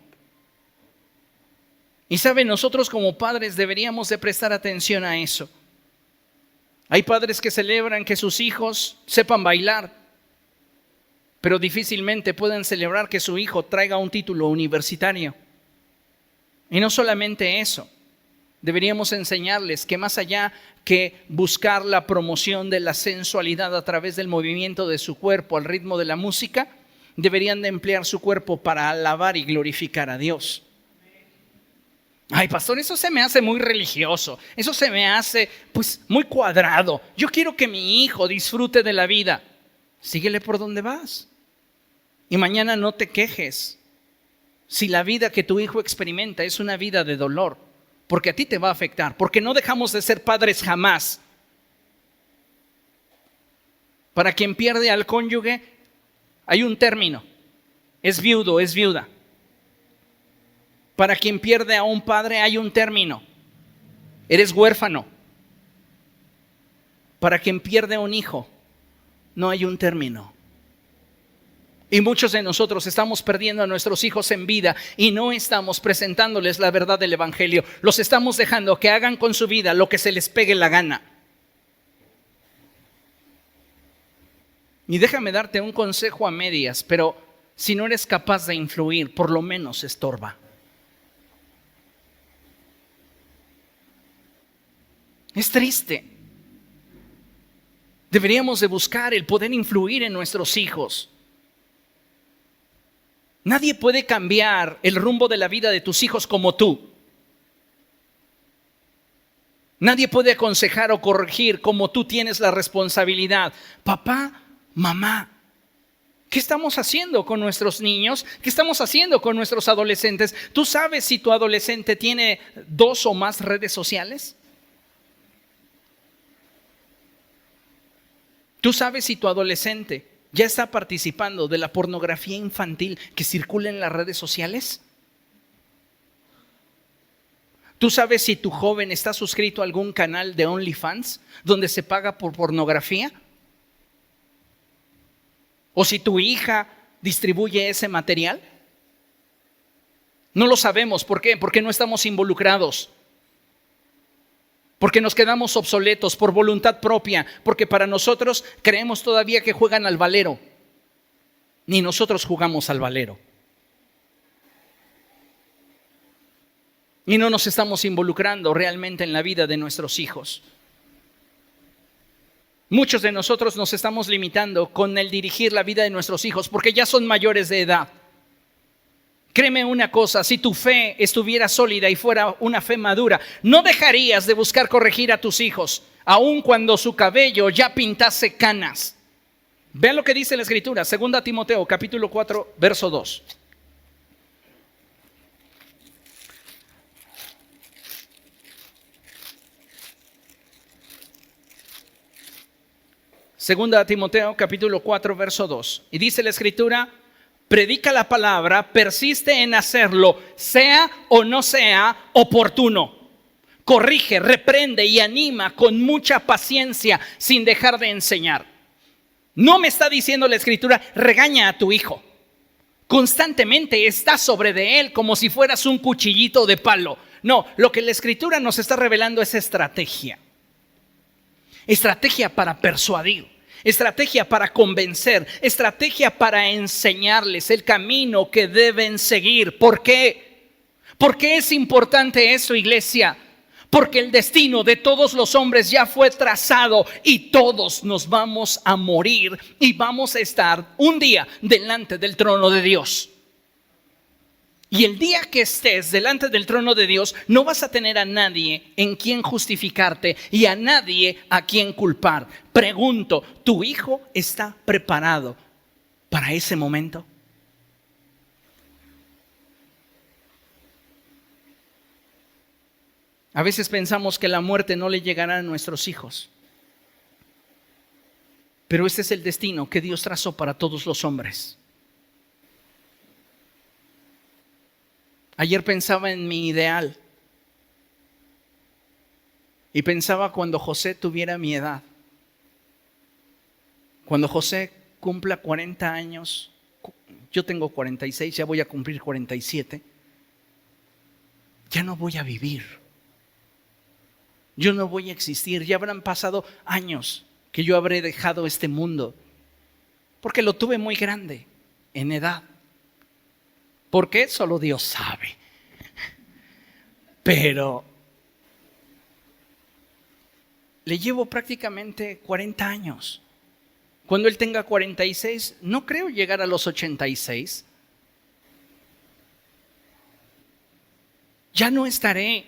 Y saben, nosotros como padres deberíamos de prestar atención a eso. Hay padres que celebran que sus hijos sepan bailar, pero difícilmente pueden celebrar que su hijo traiga un título universitario. Y no solamente eso, deberíamos enseñarles que más allá que buscar la promoción de la sensualidad a través del movimiento de su cuerpo al ritmo de la música, deberían de emplear su cuerpo para alabar y glorificar a Dios. Ay, pastor, eso se me hace muy religioso, eso se me hace muy cuadrado. Yo quiero que mi hijo disfrute de la vida. Síguele por donde vas. Y mañana no te quejes si la vida que tu hijo experimenta es una vida de dolor, porque a ti te va a afectar, porque no dejamos de ser padres jamás. Para quien pierde al cónyuge, hay un término: es viudo, es viuda. Para quien pierde a un padre hay un término: eres huérfano. Para quien pierde a un hijo no hay un término. Y muchos de nosotros estamos perdiendo a nuestros hijos en vida y no estamos presentándoles la verdad del evangelio. Los estamos dejando que hagan con su vida lo que se les pegue la gana. Y déjame darte un consejo a medias, pero si no eres capaz de influir, por lo menos estorba. Es triste. Deberíamos de buscar el poder influir en nuestros hijos. Nadie puede cambiar el rumbo de la vida de tus hijos como tú. Nadie puede aconsejar o corregir como tú tienes la responsabilidad. Papá, mamá, ¿qué estamos haciendo con nuestros niños? ¿Qué estamos haciendo con nuestros adolescentes? ¿Tú sabes si tu adolescente tiene 2 o más redes sociales? ¿Tú sabes si tu adolescente ya está participando de la pornografía infantil que circula en las redes sociales? ¿Tú sabes si tu joven está suscrito a algún canal de OnlyFans donde se paga por pornografía? ¿O si tu hija distribuye ese material? No lo sabemos. ¿Por qué? Porque no estamos involucrados. Porque nos quedamos obsoletos por voluntad propia, porque para nosotros creemos todavía que juegan al valero. Ni nosotros jugamos al valero. Y no nos estamos involucrando realmente en la vida de nuestros hijos. Muchos de nosotros nos estamos limitando con el dirigir la vida de nuestros hijos porque ya son mayores de edad. Créeme una cosa, si tu fe estuviera sólida y fuera una fe madura, no dejarías de buscar corregir a tus hijos, aun cuando su cabello ya pintase canas. Vean lo que dice la Escritura, 2 Timoteo, capítulo 4, verso 2. Segunda Timoteo, capítulo 4, verso 2. Y dice la Escritura: predica la palabra, persiste en hacerlo, sea o no sea oportuno. Corrige, reprende y anima con mucha paciencia sin dejar de enseñar. No me está diciendo la Escritura: regaña a tu hijo. Constantemente está sobre de él como si fueras un cuchillito de palo. No, lo que la Escritura nos está revelando es estrategia. estrategia para persuadir, estrategia para convencer, estrategia para enseñarles el camino que deben seguir. ¿Por qué? ¿Por qué es importante eso, iglesia? Porque el destino de todos los hombres ya fue trazado y todos nos vamos a morir y vamos a estar un día delante del trono de Dios. Y el día que estés delante del trono de Dios, no vas a tener a nadie en quien justificarte y a nadie a quien culpar. Pregunto, ¿tu hijo está preparado para ese momento? A veces pensamos que la muerte no le llegará a nuestros hijos. Pero este es el destino que Dios trazó para todos los hombres. Ayer pensaba en mi ideal. Y pensaba cuando José tuviera mi edad. Cuando José cumpla 40 años. Yo tengo 46, ya voy a cumplir 47. Ya no voy a vivir. Yo no voy a existir. Ya habrán pasado años que yo habré dejado este mundo. Porque lo tuve muy grande en edad. ¿Por qué? Solo Dios sabe. Pero le llevo prácticamente 40 años. Cuando él tenga 46, no creo llegar a los 86. Ya no estaré.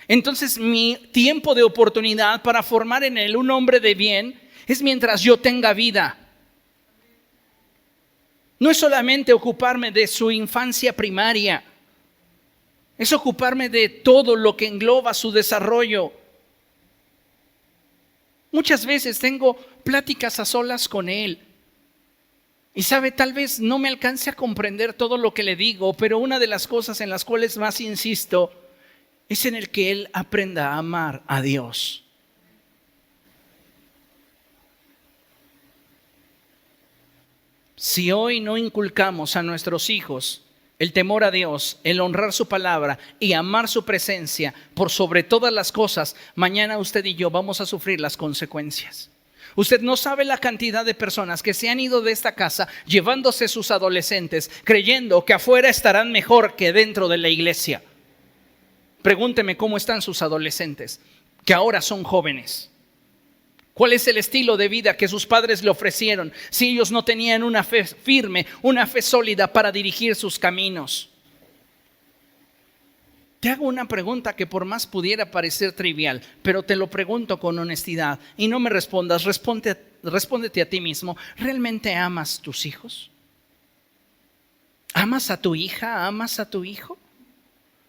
Entonces mi tiempo de oportunidad para formar en él un hombre de bien es mientras yo tenga vida. No es solamente ocuparme de su infancia primaria, es ocuparme de todo lo que engloba su desarrollo. Muchas veces tengo pláticas a solas con él. Y sabe, tal vez no me alcance a comprender todo lo que le digo, pero una de las cosas en las cuales más insisto es en el que él aprenda a amar a Dios. Si hoy no inculcamos a nuestros hijos el temor a Dios, el honrar su palabra y amar su presencia por sobre todas las cosas, mañana usted y yo vamos a sufrir las consecuencias. Usted no sabe la cantidad de personas que se han ido de esta casa llevándose sus adolescentes, creyendo que afuera estarán mejor que dentro de la iglesia. Pregúnteme cómo están sus adolescentes, que ahora son jóvenes. ¿Cuál es el estilo de vida que sus padres le ofrecieron si ellos no tenían una fe firme, una fe sólida para dirigir sus caminos? Te hago una pregunta que por más pudiera parecer trivial, pero te lo pregunto con honestidad y no me respondas, respóndete a ti mismo. ¿Realmente amas tus hijos? ¿Amas a tu hija? ¿Amas a tu hijo?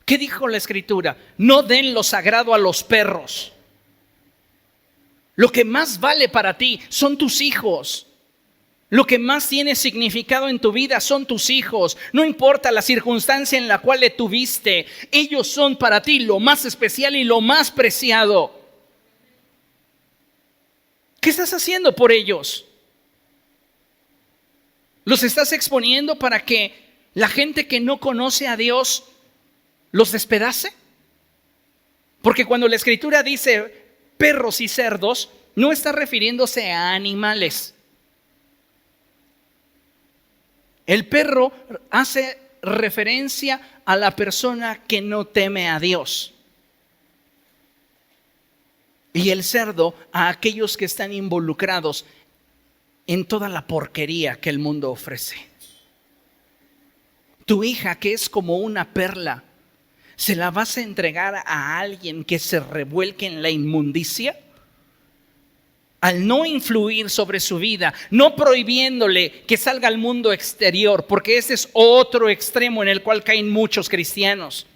¿Qué dijo la Escritura? No den lo sagrado a los perros. Lo que más vale para ti son tus hijos. Lo que más tiene significado en tu vida son tus hijos. No importa la circunstancia en la cual le tuviste, ellos son para ti lo más especial y lo más preciado. ¿Qué estás haciendo por ellos? ¿Los estás exponiendo para que la gente que no conoce a Dios los despedace? Porque cuando la Escritura dice perros y cerdos, no está refiriéndose a animales. El perro hace referencia a la persona que no teme a Dios. Y el cerdo a aquellos que están involucrados en toda la porquería que el mundo ofrece. Tu hija, que es como una perla, ¿se la vas a entregar a alguien que se revuelque en la inmundicia? Al no influir sobre su vida, no prohibiéndole que salga al mundo exterior, porque ese es otro extremo en el cual caen muchos cristianos.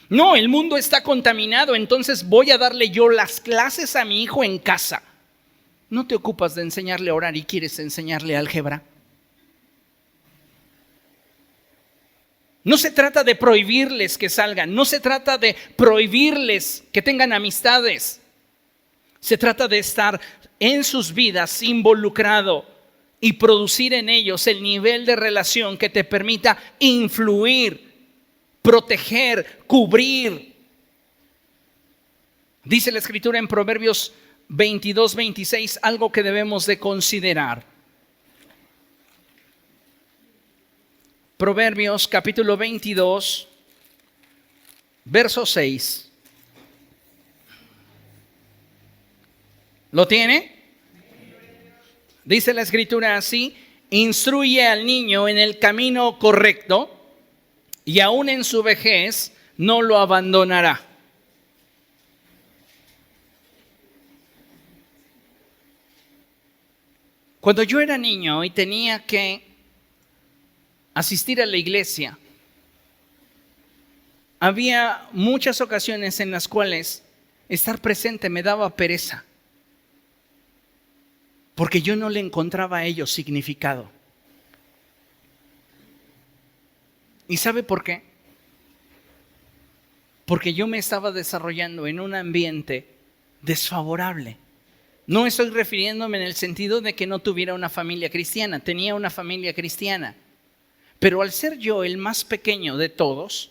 No, el mundo está contaminado, entonces voy a darle yo las clases a mi hijo en casa. ¿No te ocupas de enseñarle a orar y quieres enseñarle álgebra? No se trata de prohibirles que salgan, no se trata de prohibirles que tengan amistades. Se trata de estar en sus vidas involucrado y producir en ellos el nivel de relación que te permita influir, proteger, cubrir. Dice la Escritura en Proverbios 22, 26, algo que debemos de considerar. Proverbios capítulo 22, verso 6. ¿Lo tiene? Dice la escritura así: instruye al niño en el camino correcto y aún en su vejez no lo abandonará. Cuando yo era niño y tenía que asistir a la iglesia, había muchas ocasiones en las cuales estar presente me daba pereza, porque yo no le encontraba a ello significado. ¿Y sabe por qué? Porque yo me estaba desarrollando en un ambiente desfavorable. No estoy refiriéndome en el sentido de que no tuviera una familia cristiana, tenía una familia cristiana. Pero al ser yo el más pequeño de todos,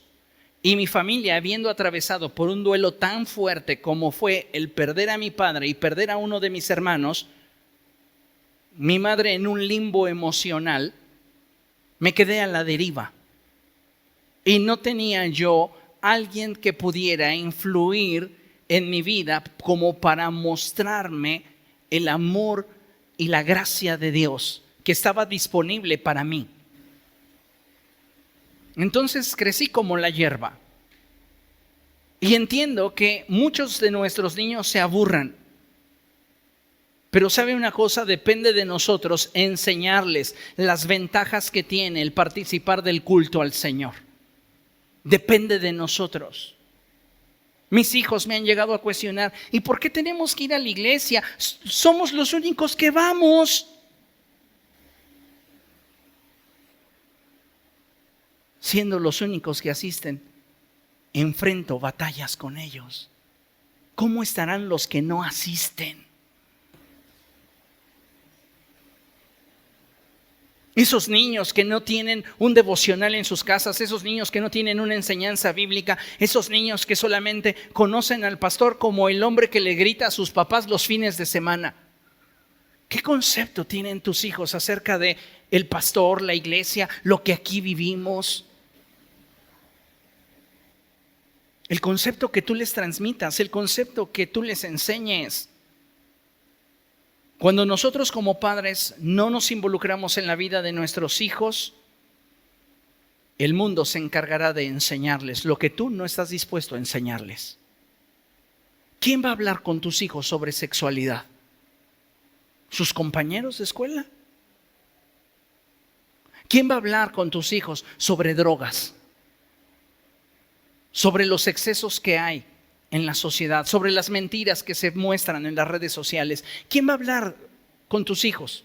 y mi familia habiendo atravesado por un duelo tan fuerte como fue el perder a mi padre y perder a uno de mis hermanos, mi madre en un limbo emocional, me quedé a la deriva. Y no tenía yo alguien que pudiera influir en mi vida como para mostrarme el amor y la gracia de Dios que estaba disponible para mí. Entonces crecí como la hierba. Y entiendo que muchos de nuestros niños se aburran. Pero ¿sabe una cosa? Depende de nosotros enseñarles las ventajas que tiene el participar del culto al Señor. Depende de nosotros. Mis hijos me han llegado a cuestionar: ¿y por qué tenemos que ir a la iglesia? Somos los únicos que vamos. Siendo los únicos que asisten, enfrento batallas con ellos. ¿Cómo estarán los que no asisten? Esos niños que no tienen un devocional en sus casas, esos niños que no tienen una enseñanza bíblica, esos niños que solamente conocen al pastor como el hombre que le grita a sus papás los fines de semana. ¿Qué concepto tienen tus hijos acerca de el pastor, la iglesia, lo que aquí vivimos? El concepto que tú les transmitas, el concepto que tú les enseñes. Cuando nosotros como padres no nos involucramos en la vida de nuestros hijos, el mundo se encargará de enseñarles lo que tú no estás dispuesto a enseñarles. ¿Quién va a hablar con tus hijos sobre sexualidad? ¿Sus compañeros de escuela? ¿Quién va a hablar con tus hijos sobre drogas? Sobre los excesos que hay en la sociedad, sobre las mentiras que se muestran en las redes sociales. ¿Quién va a hablar con tus hijos?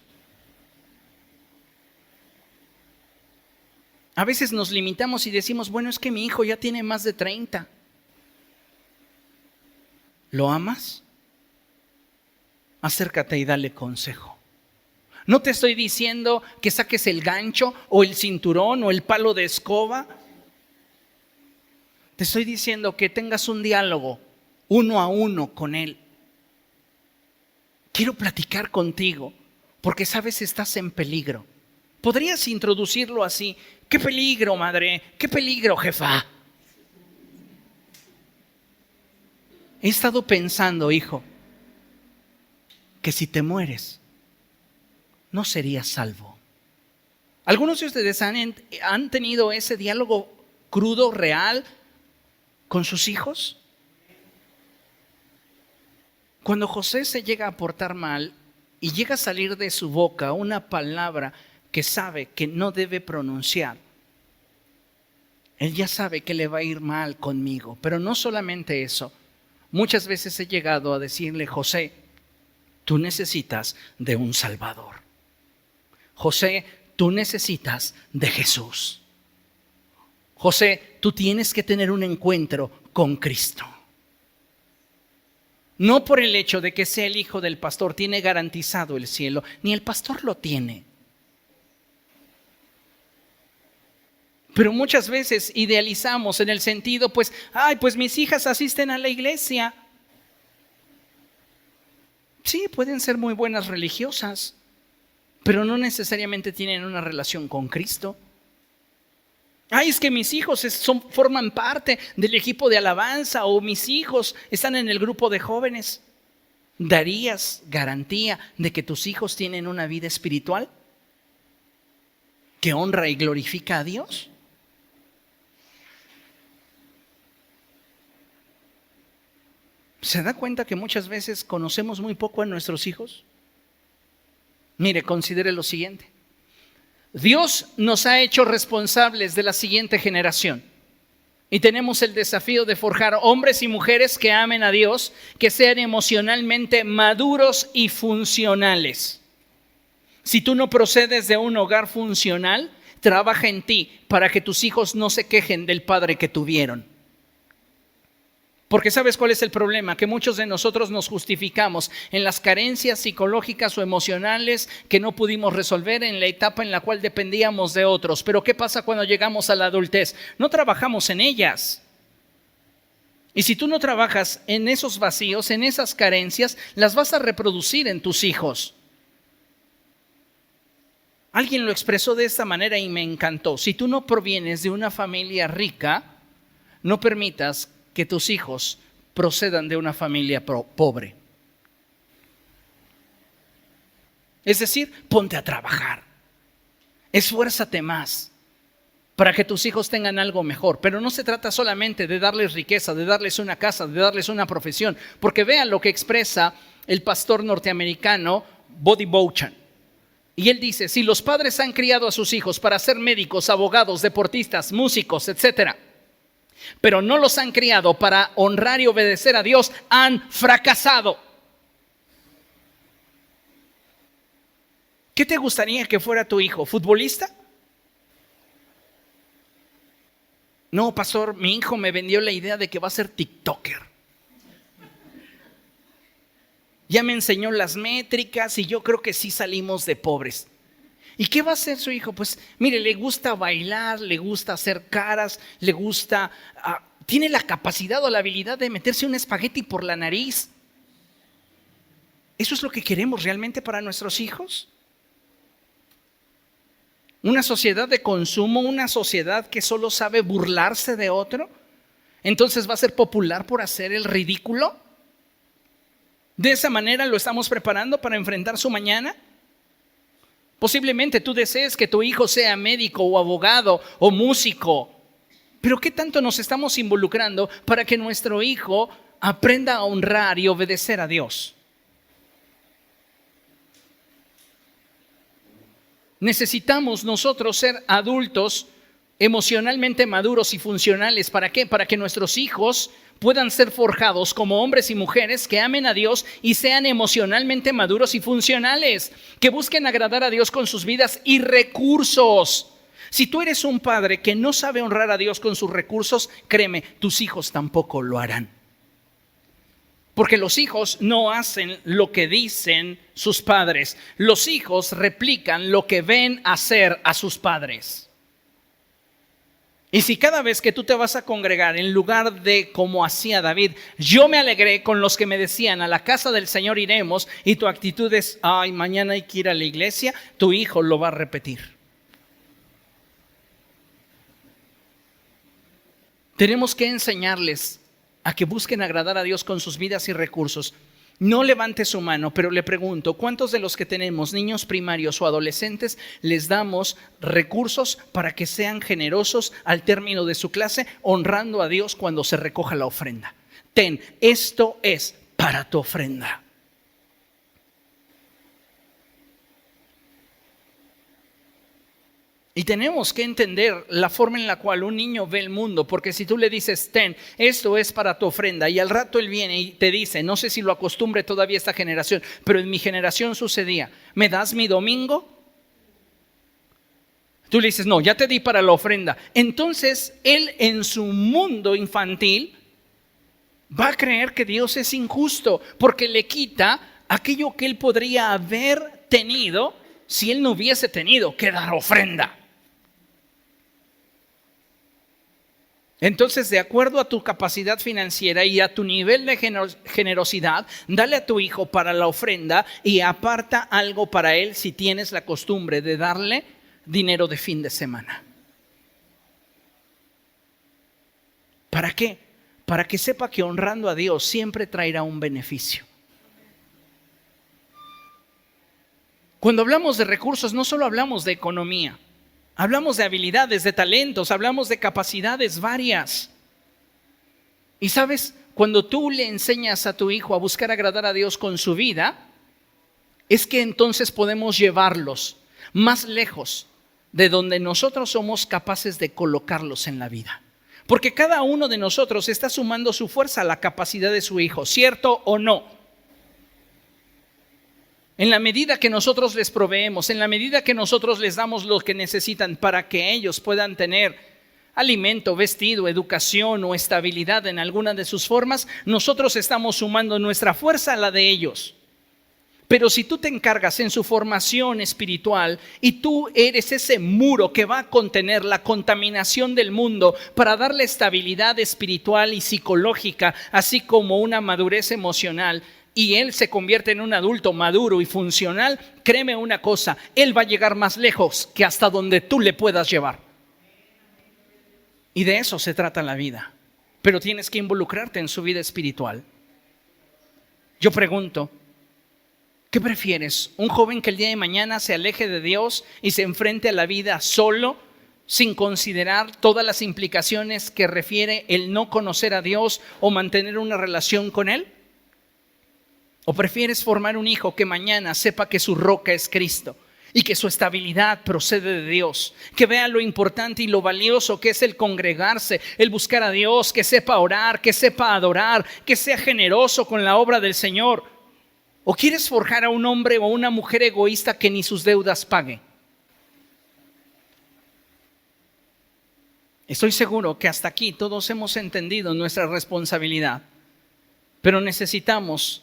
A veces nos limitamos y decimos: bueno, es que mi hijo ya tiene más de 30. ¿Lo amas? Acércate y dale consejo. No te estoy diciendo que saques el gancho o el cinturón o el palo de escoba. Te estoy diciendo que tengas un diálogo 1 a 1 con él. Quiero platicar contigo porque sabes, estás en peligro. Podrías introducirlo así: ¿qué peligro, madre? ¿Qué peligro, jefa? He estado pensando, hijo, que si te mueres, no serías salvo. ¿Algunos de ustedes han tenido ese diálogo crudo, real, con sus hijos? Cuando José se llega a portar mal y llega a salir de su boca una palabra que sabe que no debe pronunciar, él ya sabe que le va a ir mal conmigo. Pero no solamente eso, muchas veces he llegado a decirle: José, tú necesitas de un Salvador. José, tú necesitas de Jesús. José, tú tienes que tener un encuentro con Cristo. No por el hecho de que sea el hijo del pastor tiene garantizado el cielo, ni el pastor lo tiene. Pero muchas veces idealizamos en el sentido, pues mis hijas asisten a la iglesia. Sí, pueden ser muy buenas religiosas, pero no necesariamente tienen una relación con Cristo. Ay, es que mis hijos forman parte del equipo de alabanza, o mis hijos están en el grupo de jóvenes. ¿Darías garantía de que tus hijos tienen una vida espiritual que honra y glorifica a Dios? ¿Se da cuenta que muchas veces conocemos muy poco a nuestros hijos? Mire, considere lo siguiente. Dios nos ha hecho responsables de la siguiente generación. Y tenemos el desafío de forjar hombres y mujeres que amen a Dios, que sean emocionalmente maduros y funcionales. Si tú no procedes de un hogar funcional, trabaja en ti para que tus hijos no se quejen del padre que tuvieron. Porque ¿sabes cuál es el problema? Que muchos de nosotros nos justificamos en las carencias psicológicas o emocionales que no pudimos resolver en la etapa en la cual dependíamos de otros. Pero ¿qué pasa cuando llegamos a la adultez? No trabajamos en ellas. Y si tú no trabajas en esos vacíos, en esas carencias, las vas a reproducir en tus hijos. Alguien lo expresó de esta manera y me encantó. Si tú no provienes de una familia rica, no permitas que tus hijos procedan de una familia pobre. Es decir, ponte a trabajar. Esfuérzate más para que tus hijos tengan algo mejor. Pero no se trata solamente de darles riqueza, de darles una casa, de darles una profesión. Porque vean lo que expresa el pastor norteamericano Bobby Beauchamp. Y él dice, si los padres han criado a sus hijos para ser médicos, abogados, deportistas, músicos, etcétera, pero no los han criado para honrar y obedecer a Dios, han fracasado. ¿Qué te gustaría que fuera tu hijo? ¿Futbolista? No, pastor, mi hijo me vendió la idea de que va a ser TikToker. Ya me enseñó las métricas y yo creo que sí salimos de pobres. ¿Y qué va a hacer su hijo? Pues mire, le gusta bailar, le gusta hacer caras, le gusta, tiene la capacidad o la habilidad de meterse un espagueti por la nariz. ¿Eso es lo que queremos realmente para nuestros hijos? ¿Una sociedad de consumo, una sociedad que solo sabe burlarse de otro? ¿Entonces va a ser popular por hacer el ridículo? ¿De esa manera lo estamos preparando para enfrentar su mañana? Posiblemente tú desees que tu hijo sea médico o abogado o músico, pero ¿qué tanto nos estamos involucrando para que nuestro hijo aprenda a honrar y obedecer a Dios? Necesitamos nosotros ser adultos emocionalmente maduros y funcionales. ¿Para qué? Para que nuestros hijos puedan ser forjados como hombres y mujeres que amen a Dios y sean emocionalmente maduros y funcionales, que busquen agradar a Dios con sus vidas y recursos. Si tú eres un padre que no sabe honrar a Dios con sus recursos, créeme, tus hijos tampoco lo harán. Porque los hijos no hacen lo que dicen sus padres. Los hijos replican lo que ven hacer a sus padres. Y si cada vez que tú te vas a congregar, en lugar de como hacía David, yo me alegré con los que me decían, a la casa del Señor iremos, y tu actitud es, ay, mañana hay que ir a la iglesia, tu hijo lo va a repetir. Tenemos que enseñarles a que busquen agradar a Dios con sus vidas y recursos. No levante su mano, pero le pregunto, ¿cuántos de los que tenemos niños primarios o adolescentes les damos recursos para que sean generosos al término de su clase, honrando a Dios cuando se recoja la ofrenda? Ten, esto es para tu ofrenda. Y tenemos que entender la forma en la cual un niño ve el mundo, porque si tú le dices, ten, esto es para tu ofrenda, y al rato él viene y te dice, no sé si lo acostumbre todavía esta generación, pero en mi generación sucedía, ¿me das mi domingo? Tú le dices, no, ya te di para la ofrenda. Entonces él en su mundo infantil va a creer que Dios es injusto, porque le quita aquello que él podría haber tenido si él no hubiese tenido que dar ofrenda. Entonces, de acuerdo a tu capacidad financiera y a tu nivel de generosidad, dale a tu hijo para la ofrenda y aparta algo para él si tienes la costumbre de darle dinero de fin de semana. ¿Para qué? Para que sepa que honrando a Dios siempre traerá un beneficio. Cuando hablamos de recursos, no solo hablamos de economía. Hablamos de habilidades, de talentos, hablamos de capacidades varias. Y sabes, cuando tú le enseñas a tu hijo a buscar agradar a Dios con su vida, es que entonces podemos llevarlos más lejos de donde nosotros somos capaces de colocarlos en la vida. Porque cada uno de nosotros está sumando su fuerza a la capacidad de su hijo, ¿cierto o no? En la medida que nosotros les proveemos, en la medida que nosotros les damos lo que necesitan para que ellos puedan tener alimento, vestido, educación o estabilidad en alguna de sus formas, nosotros estamos sumando nuestra fuerza a la de ellos. Pero si tú te encargas en su formación espiritual y tú eres ese muro que va a contener la contaminación del mundo para darle estabilidad espiritual y psicológica, así como una madurez emocional, y él se convierte en un adulto maduro y funcional, créeme una cosa, él va a llegar más lejos que hasta donde tú le puedas llevar. Y de eso se trata la vida. Pero tienes que involucrarte en su vida espiritual. Yo pregunto, ¿qué prefieres? ¿Un joven que el día de mañana se aleje de Dios y se enfrente a la vida solo, sin considerar todas las implicaciones que refiere el no conocer a Dios o mantener una relación con Él? ¿O prefieres formar un hijo que mañana sepa que su roca es Cristo y que su estabilidad procede de Dios? Que vea lo importante y lo valioso que es el congregarse, el buscar a Dios, que sepa orar, que sepa adorar, que sea generoso con la obra del Señor. ¿O quieres forjar a un hombre o una mujer egoísta que ni sus deudas pague? Estoy seguro que hasta aquí todos hemos entendido nuestra responsabilidad, pero necesitamos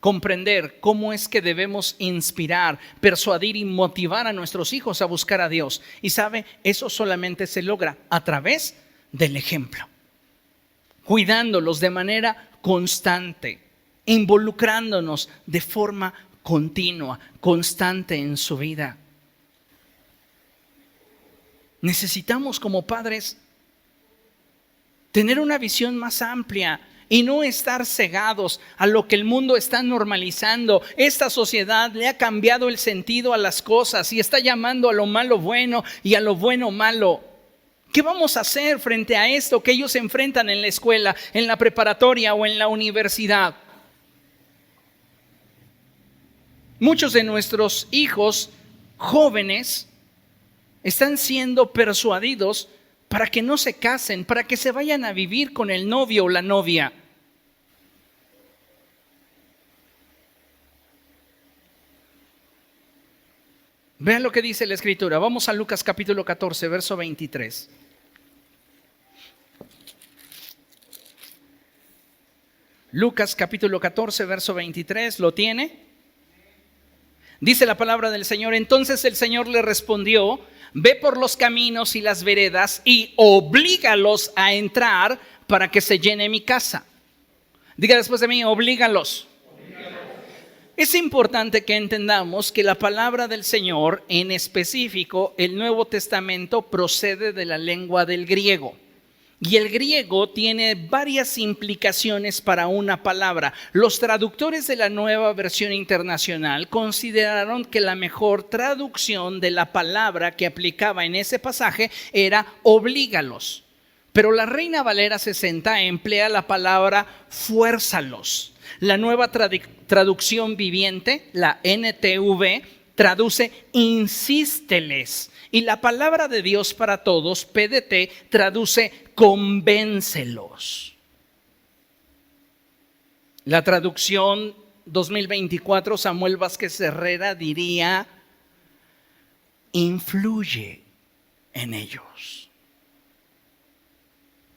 comprender cómo es que debemos inspirar, persuadir y motivar a nuestros hijos a buscar a Dios. Y sabe, eso solamente se logra a través del ejemplo, cuidándolos de manera constante, involucrándonos de forma continua, constante en su vida. Necesitamos como padres tener una visión más amplia y no estar cegados a lo que el mundo está normalizando. Esta sociedad le ha cambiado el sentido a las cosas y está llamando a lo malo bueno y a lo bueno malo. ¿Qué vamos a hacer frente a esto que ellos se enfrentan en la escuela, en la preparatoria o en la universidad? Muchos de nuestros hijos jóvenes están siendo persuadidos para que no se casen, para que se vayan a vivir con el novio o la novia. Vean lo que dice la Escritura. Vamos a Lucas capítulo 14, verso 23. Lucas capítulo 14, verso 23, ¿lo tiene? Dice la palabra del Señor: entonces el Señor le respondió: ve por los caminos y las veredas y oblígalos a entrar para que se llene mi casa. Diga después de mí: oblígalos. Es importante que entendamos que la palabra del Señor, en específico el Nuevo Testamento, procede de la lengua del griego. Y el griego tiene varias implicaciones para una palabra. Los traductores de la Nueva Versión Internacional consideraron que la mejor traducción de la palabra que aplicaba en ese pasaje era oblígalos. Pero la Reina Valera 60 emplea la palabra fuérzalos. La Nueva Traducción Viviente, la NTV, traduce insísteles. Y la palabra de Dios para todos, PDT, traduce convéncelos. La traducción 2024, Samuel Vázquez Herrera, diría: influye en ellos.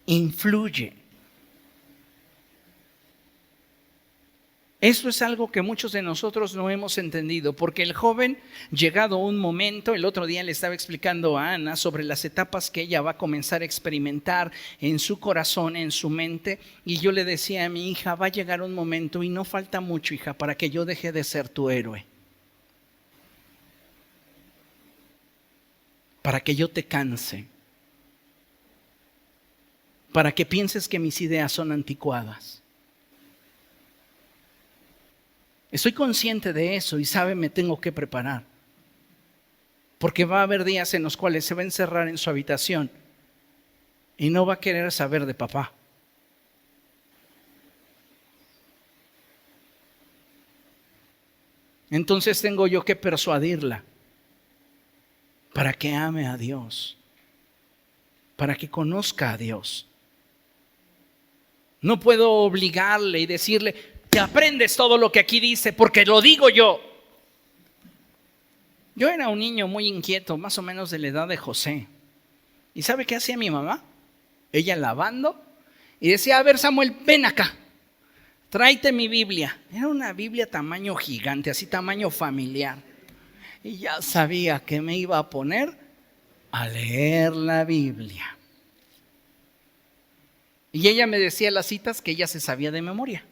Influye. Esto es algo que muchos de nosotros no hemos entendido, porque el joven, llegado un momento, el otro día le estaba explicando a Ana sobre las etapas que ella va a comenzar a experimentar en su corazón, en su mente, y yo le decía a mi hija, va a llegar un momento y no falta mucho, hija, para que yo deje de ser tu héroe, para que yo te canse, para que pienses que mis ideas son anticuadas. Estoy consciente de eso y sabe, me tengo que preparar. Porque va a haber días en los cuales se va a encerrar en su habitación y no va a querer saber de papá. Entonces tengo yo que persuadirla para que ame a Dios, para que conozca a Dios. No puedo obligarle y decirle, te aprendes todo lo que aquí dice porque lo digo yo. Yo era un niño muy inquieto, más o menos de la edad de José. ¿Y sabe qué hacía mi mamá? Ella lavando y decía, a ver Samuel, ven acá, tráete mi Biblia. Era una Biblia tamaño gigante, así tamaño familiar. Y ya sabía que me iba a poner a leer la Biblia. Y ella me decía las citas que ella se sabía de memoria.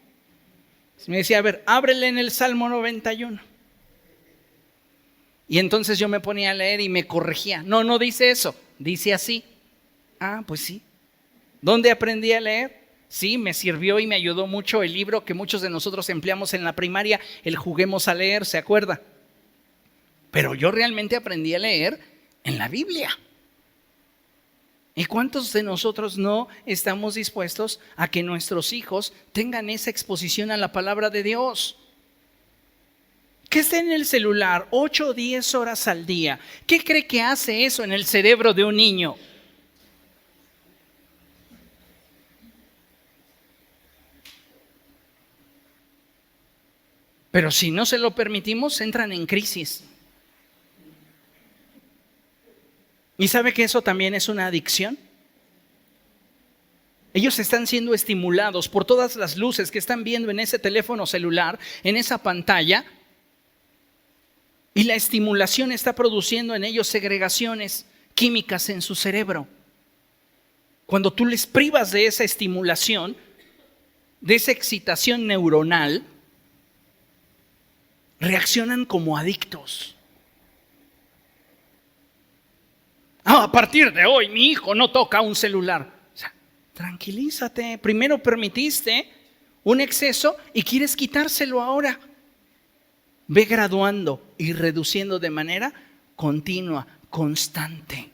Me decía, a ver, ábrele en el Salmo 91. Y entonces yo me ponía a leer y me corregía. No, no dice eso, dice así. Ah, pues sí. ¿Dónde aprendí a leer? Sí, me sirvió y me ayudó mucho el libro que muchos de nosotros empleamos en la primaria, el Juguemos a Leer, ¿se acuerda? Pero yo realmente aprendí a leer en la Biblia. ¿Y cuántos de nosotros no estamos dispuestos a que nuestros hijos tengan esa exposición a la palabra de Dios? Que esté en el celular 8 o 10 horas al día. ¿Qué cree que hace eso en el cerebro de un niño? Pero si no se lo permitimos, entran en crisis. ¿Y sabe que eso también es una adicción? Ellos están siendo estimulados por todas las luces que están viendo en ese teléfono celular, en esa pantalla, y la estimulación está produciendo en ellos segregaciones químicas en su cerebro. Cuando tú les privas de esa estimulación, de esa excitación neuronal, reaccionan como adictos. A partir de hoy mi hijo no toca un celular. O sea, tranquilízate. Primero permitiste un exceso y quieres quitárselo ahora. Ve graduando y reduciendo de manera continua, constante.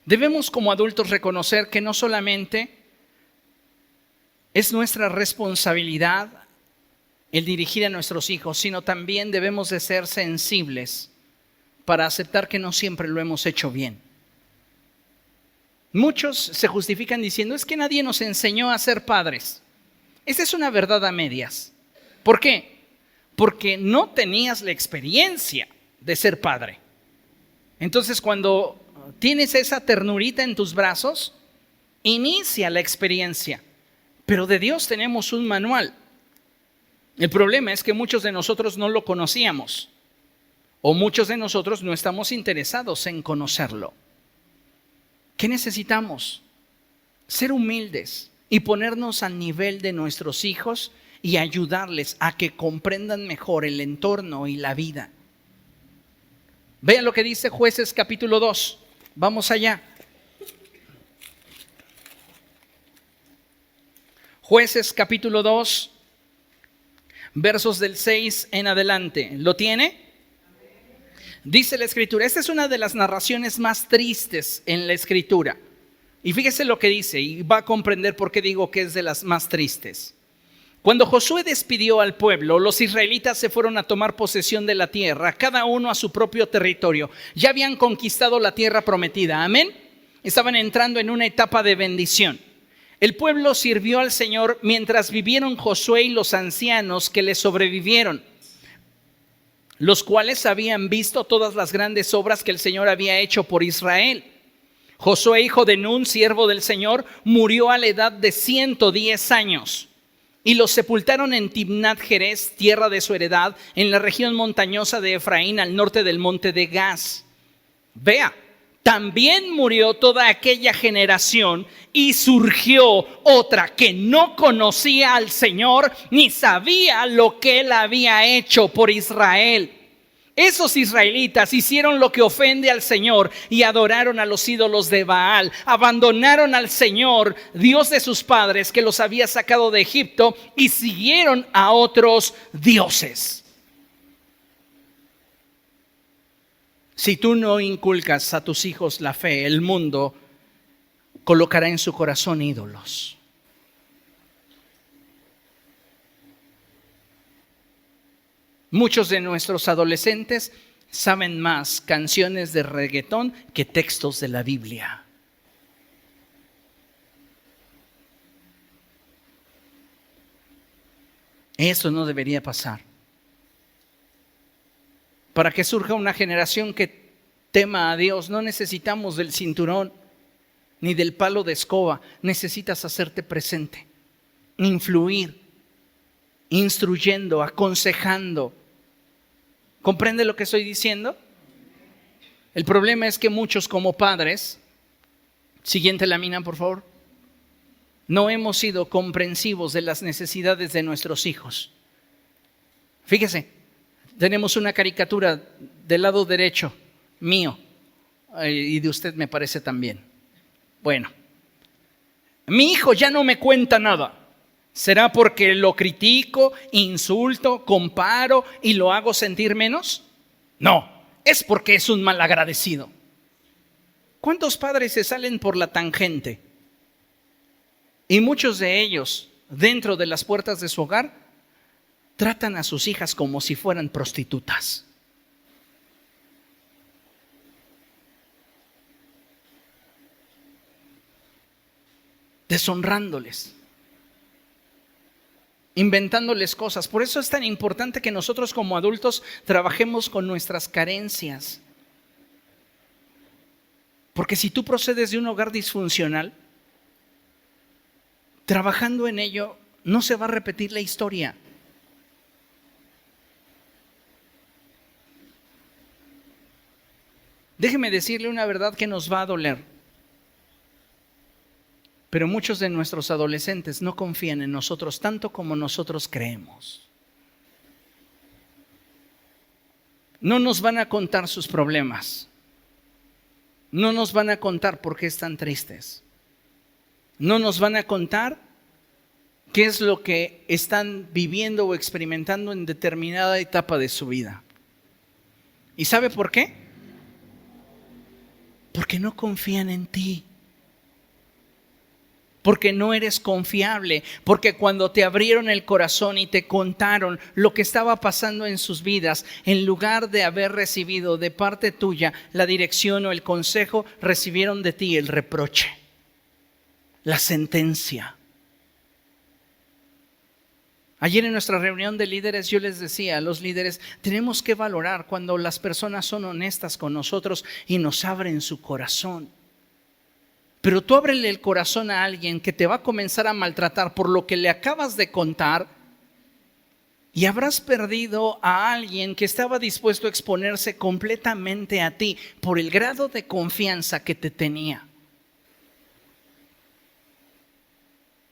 Debemos como adultos reconocer que no solamente es nuestra responsabilidad el dirigir a nuestros hijos, sino también debemos de ser sensibles para aceptar que no siempre lo hemos hecho bien. Muchos se justifican diciendo, es que nadie nos enseñó a ser padres. Esa es una verdad a medias. ¿Por qué? Porque no tenías la experiencia de ser padre. Entonces, cuando tienes esa ternurita en tus brazos, inicia la experiencia. Pero de Dios tenemos un manual. El problema es que muchos de nosotros no lo conocíamos. O muchos de nosotros no estamos interesados en conocerlo. ¿Qué necesitamos? Ser humildes y ponernos al nivel de nuestros hijos y ayudarles a que comprendan mejor el entorno y la vida. Vean lo que dice Jueces capítulo 2. Vamos allá. Jueces capítulo 2, versos del 6 en adelante. ¿Lo tiene? Dice la Escritura, esta es una de las narraciones más tristes en la Escritura. Y fíjese lo que dice, y va a comprender por qué digo que es de las más tristes. Cuando Josué despidió al pueblo, los israelitas se fueron a tomar posesión de la tierra, cada uno a su propio territorio. Ya habían conquistado la tierra prometida, amén. Estaban entrando en una etapa de bendición. El pueblo sirvió al Señor mientras vivieron Josué y los ancianos que le sobrevivieron, los cuales habían visto todas las grandes obras que el Señor había hecho por Israel. Josué, hijo de Nun, siervo del Señor, murió a la edad de 110 años. y los sepultaron en Timnat Jerez, tierra de su heredad, en la región montañosa de Efraín, al norte del monte de Gaz. Vea, también murió toda aquella generación y surgió otra que no conocía al Señor ni sabía lo que Él había hecho por Israel. Esos israelitas hicieron lo que ofende al Señor y adoraron a los ídolos de Baal. Abandonaron al Señor, Dios de sus padres, que los había sacado de Egipto, y siguieron a otros dioses. Si tú no inculcas a tus hijos la fe, el mundo colocará en su corazón ídolos. Muchos de nuestros adolescentes saben más canciones de reggaetón que textos de la Biblia. Eso no debería pasar. Para que surja una generación que tema a Dios, no necesitamos del cinturón ni del palo de escoba. Necesitas hacerte presente, influir, instruyendo, aconsejando. ¿Comprende lo que estoy diciendo? El problema es que muchos como padres, siguiente lámina por favor, no hemos sido comprensivos de las necesidades de nuestros hijos. Fíjese, tenemos una caricatura del lado derecho mío y de usted me parece también. Bueno, mi hijo ya no me cuenta nada. ¿Será porque lo critico, insulto, comparo y lo hago sentir menos? No, es porque es un malagradecido. ¿Cuántos padres se salen por la tangente? Y muchos de ellos, dentro de las puertas de su hogar, tratan a sus hijas como si fueran prostitutas. Deshonrándoles, inventándoles cosas. Por eso es tan importante que nosotros como adultos trabajemos con nuestras carencias. Porque si tú procedes de un hogar disfuncional, trabajando en ello, no se va a repetir la historia. Déjeme decirle una verdad que nos va a doler. Pero muchos de nuestros adolescentes no confían en nosotros tanto como nosotros creemos. No nos van a contar sus problemas. No nos van a contar por qué están tristes. No nos van a contar qué es lo que están viviendo o experimentando en determinada etapa de su vida. ¿Y sabe por qué? Porque no confían en ti. Porque no eres confiable, porque cuando te abrieron el corazón y te contaron lo que estaba pasando en sus vidas, en lugar de haber recibido de parte tuya la dirección o el consejo, recibieron de ti el reproche, la sentencia. Ayer en nuestra reunión de líderes yo les decía a los líderes, tenemos que valorar cuando las personas son honestas con nosotros y nos abren su corazón. Pero tú ábrele el corazón a alguien que te va a comenzar a maltratar por lo que le acabas de contar y habrás perdido a alguien que estaba dispuesto a exponerse completamente a ti por el grado de confianza que te tenía.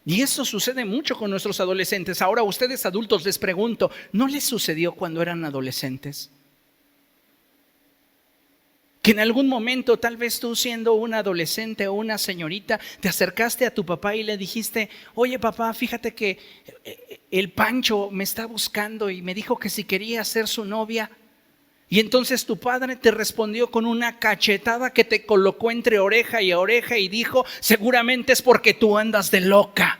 Y eso sucede mucho con nuestros adolescentes. Ahora, a ustedes adultos les pregunto, ¿no les sucedió cuando eran adolescentes? Que en algún momento, tal vez tú siendo un adolescente o una señorita, te acercaste a tu papá y le dijiste, oye papá, fíjate que el Pancho me está buscando y me dijo que si quería ser su novia. Y entonces tu padre te respondió con una cachetada que te colocó entre oreja y dijo, seguramente es porque tú andas de loca.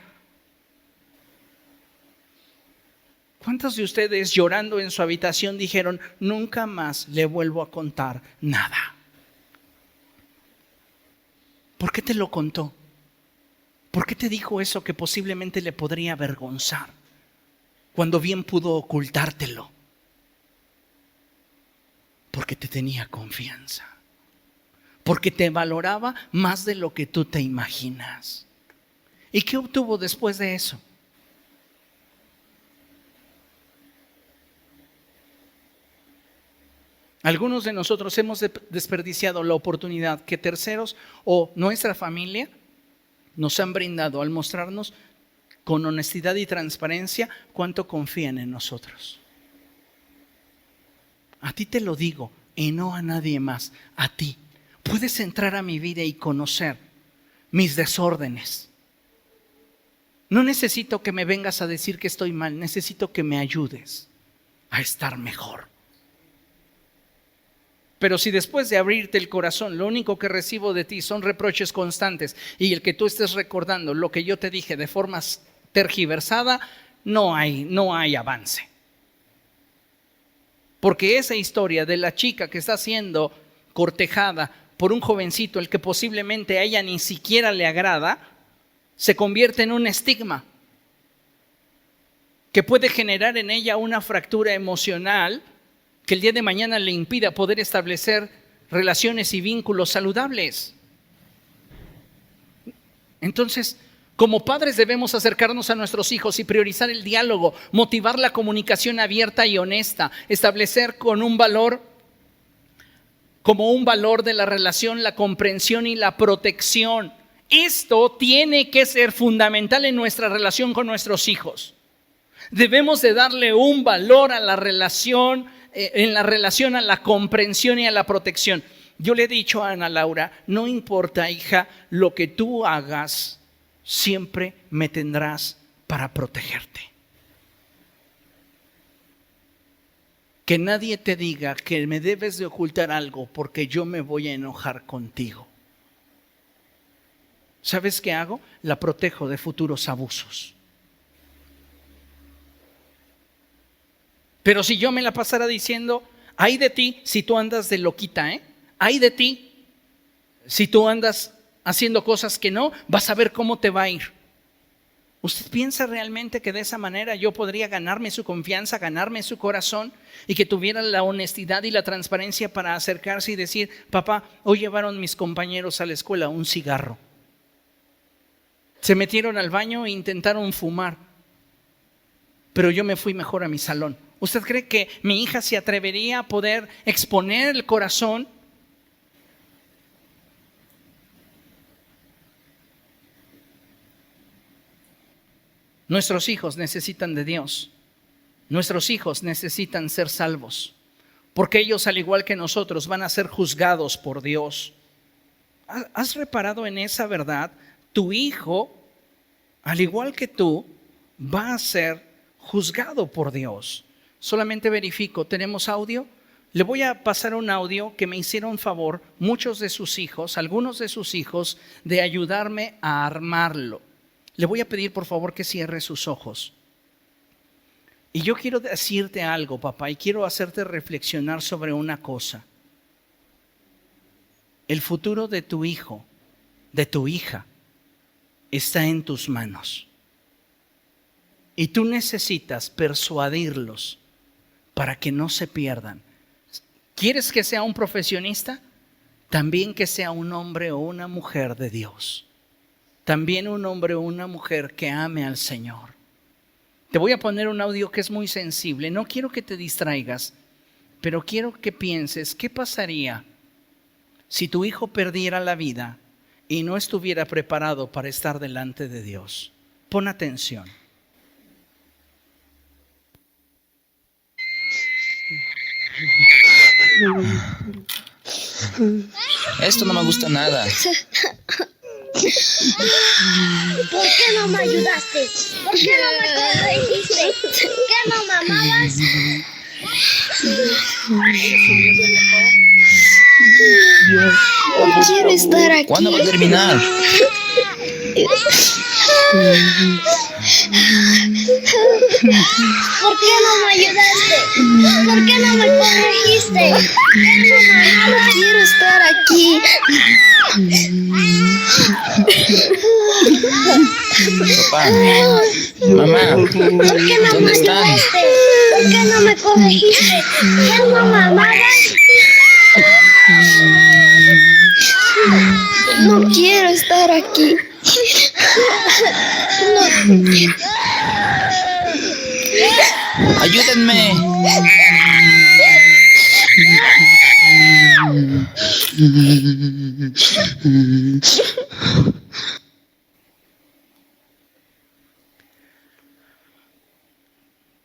¿Cuántos de ustedes llorando en su habitación dijeron, nunca más le vuelvo a contar nada? ¿Por qué te lo contó? ¿Por qué te dijo eso que posiblemente le podría avergonzar, cuando bien pudo ocultártelo? Porque te tenía confianza, porque te valoraba más de lo que tú te imaginas. ¿Y qué obtuvo después de eso? Algunos de nosotros hemos desperdiciado la oportunidad que terceros o nuestra familia nos han brindado al mostrarnos con honestidad y transparencia cuánto confían en nosotros. A ti te lo digo y no a nadie más, a ti. Puedes entrar a mi vida y conocer mis desórdenes. No necesito que me vengas a decir que estoy mal, necesito que me ayudes a estar mejor. Pero si después de abrirte el corazón, lo único que recibo de ti son reproches constantes y el que tú estés recordando lo que yo te dije de forma tergiversada, no hay avance. Porque esa historia de la chica que está siendo cortejada por un jovencito, el que posiblemente a ella ni siquiera le agrada, se convierte en un estigma que puede generar en ella una fractura emocional que el día de mañana le impida poder establecer relaciones y vínculos saludables. Entonces, como padres debemos acercarnos a nuestros hijos y priorizar el diálogo, motivar la comunicación abierta y honesta, establecer como un valor de la relación, la comprensión y la protección. Esto tiene que ser fundamental en nuestra relación con nuestros hijos. Debemos de darle un valor a la relación, en la relación a la comprensión y a la protección. Yo le he dicho a Ana Laura, no importa, hija, lo que tú hagas, siempre me tendrás para protegerte. Que nadie te diga que me debes de ocultar algo porque yo me voy a enojar contigo. ¿Sabes qué hago? La protejo de futuros abusos. Pero si yo me la pasara diciendo, ay de ti si tú andas de loquita, ay de ti si tú andas haciendo cosas que no, vas a ver cómo te va a ir. ¿Usted piensa realmente que de esa manera yo podría ganarme su confianza, ganarme su corazón y que tuviera la honestidad y la transparencia para acercarse y decir, papá, hoy llevaron mis compañeros a la escuela un cigarro? Se metieron al baño e intentaron fumar, pero yo me fui mejor a mi salón. ¿Usted cree que mi hija se atrevería a poder exponer el corazón? Nuestros hijos necesitan de Dios. Nuestros hijos necesitan ser salvos, porque ellos, al igual que nosotros, van a ser juzgados por Dios. ¿Has reparado en esa verdad? Tu hijo, al igual que tú, va a ser juzgado por Dios. Solamente verifico, ¿tenemos audio? Le voy a pasar un audio que me hicieron favor muchos de sus hijos, algunos de sus hijos, de ayudarme a armarlo. Le voy a pedir por favor que cierre sus ojos. Y yo quiero decirte algo, papá, y quiero hacerte reflexionar sobre una cosa. El futuro de tu hijo, de tu hija, está en tus manos. Y tú necesitas persuadirlos para que no se pierdan. ¿Quieres que sea un profesionista? También que sea un hombre o una mujer de Dios. También un hombre o una mujer que ame al Señor. Te voy a poner un audio que es muy sensible. No quiero que te distraigas, pero quiero que pienses, ¿qué pasaría si tu hijo perdiera la vida y no estuviera preparado para estar delante de Dios? Pon atención. Esto no me gusta nada. ¿Por qué no me ayudaste? ¿Por qué no me corregiste? ¿Por qué no me amabas? No quiero estar aquí. ¿Cuándo va a terminar? ¿Por qué no me ayudaste? ¿Por qué no me corregiste? No quiero estar aquí. Papá, mamá, ¿Por qué no me ¿dónde están? ayudaste? ¿Por qué no me corregiste? ¿Por qué no me amabas? No quiero estar aquí. ¡Ayúdenme!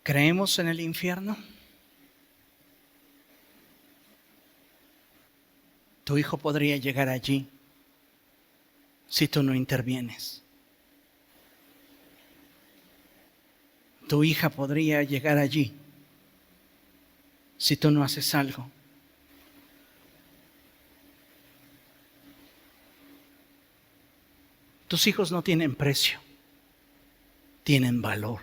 ¿Creemos en el infierno? Tu hijo podría llegar allí si tú no intervienes. Tu hija podría llegar allí si tú no haces algo. Tus hijos no tienen precio, tienen valor.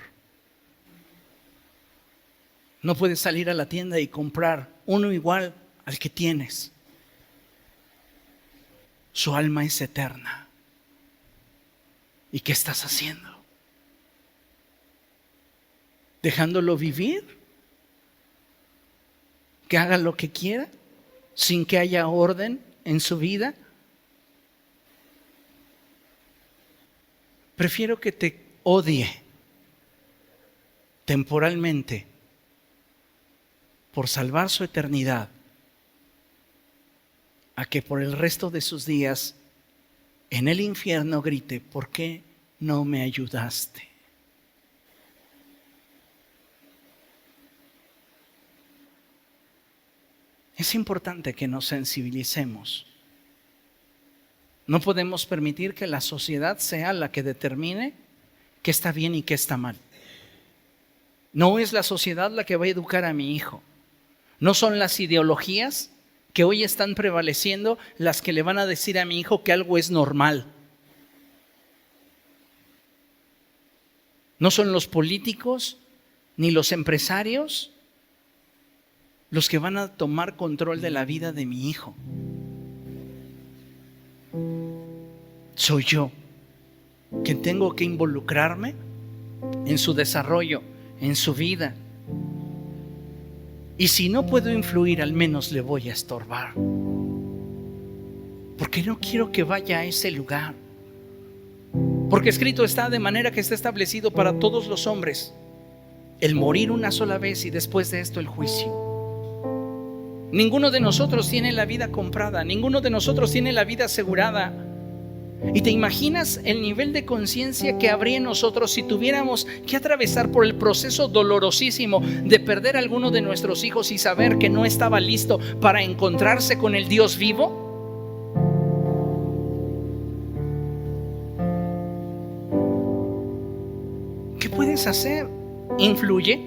No puedes salir a la tienda y comprar uno igual al que tienes. Su alma es eterna. ¿Y qué estás haciendo? ¿Dejándolo vivir? ¿Que haga lo que quiera sin que haya orden en su vida? Prefiero que te odie temporalmente por salvar su eternidad a que por el resto de sus días en el infierno grite: ¿por qué no me ayudaste? Es importante que nos sensibilicemos. No podemos permitir que la sociedad sea la que determine qué está bien y qué está mal. No es la sociedad la que va a educar a mi hijo. No son las ideologías que hoy están prevaleciendo las que le van a decir a mi hijo que algo es normal. No son los políticos ni los empresarios los que van a tomar control de la vida de mi hijo. Soy yo quien tengo que involucrarme en su desarrollo, en su vida. Y si no puedo influir, al menos le voy a estorbar. Porque no quiero que vaya a ese lugar. Porque escrito está, de manera que está establecido para todos los hombres el morir una sola vez y después de esto el juicio. Ninguno de nosotros tiene la vida comprada, ninguno de nosotros tiene la vida asegurada. ¿Y te imaginas el nivel de conciencia que habría en nosotros si tuviéramos que atravesar por el proceso dolorosísimo de perder a alguno de nuestros hijos y saber que no estaba listo para encontrarse con el Dios vivo? ¿Qué puedes hacer? ¿Influye?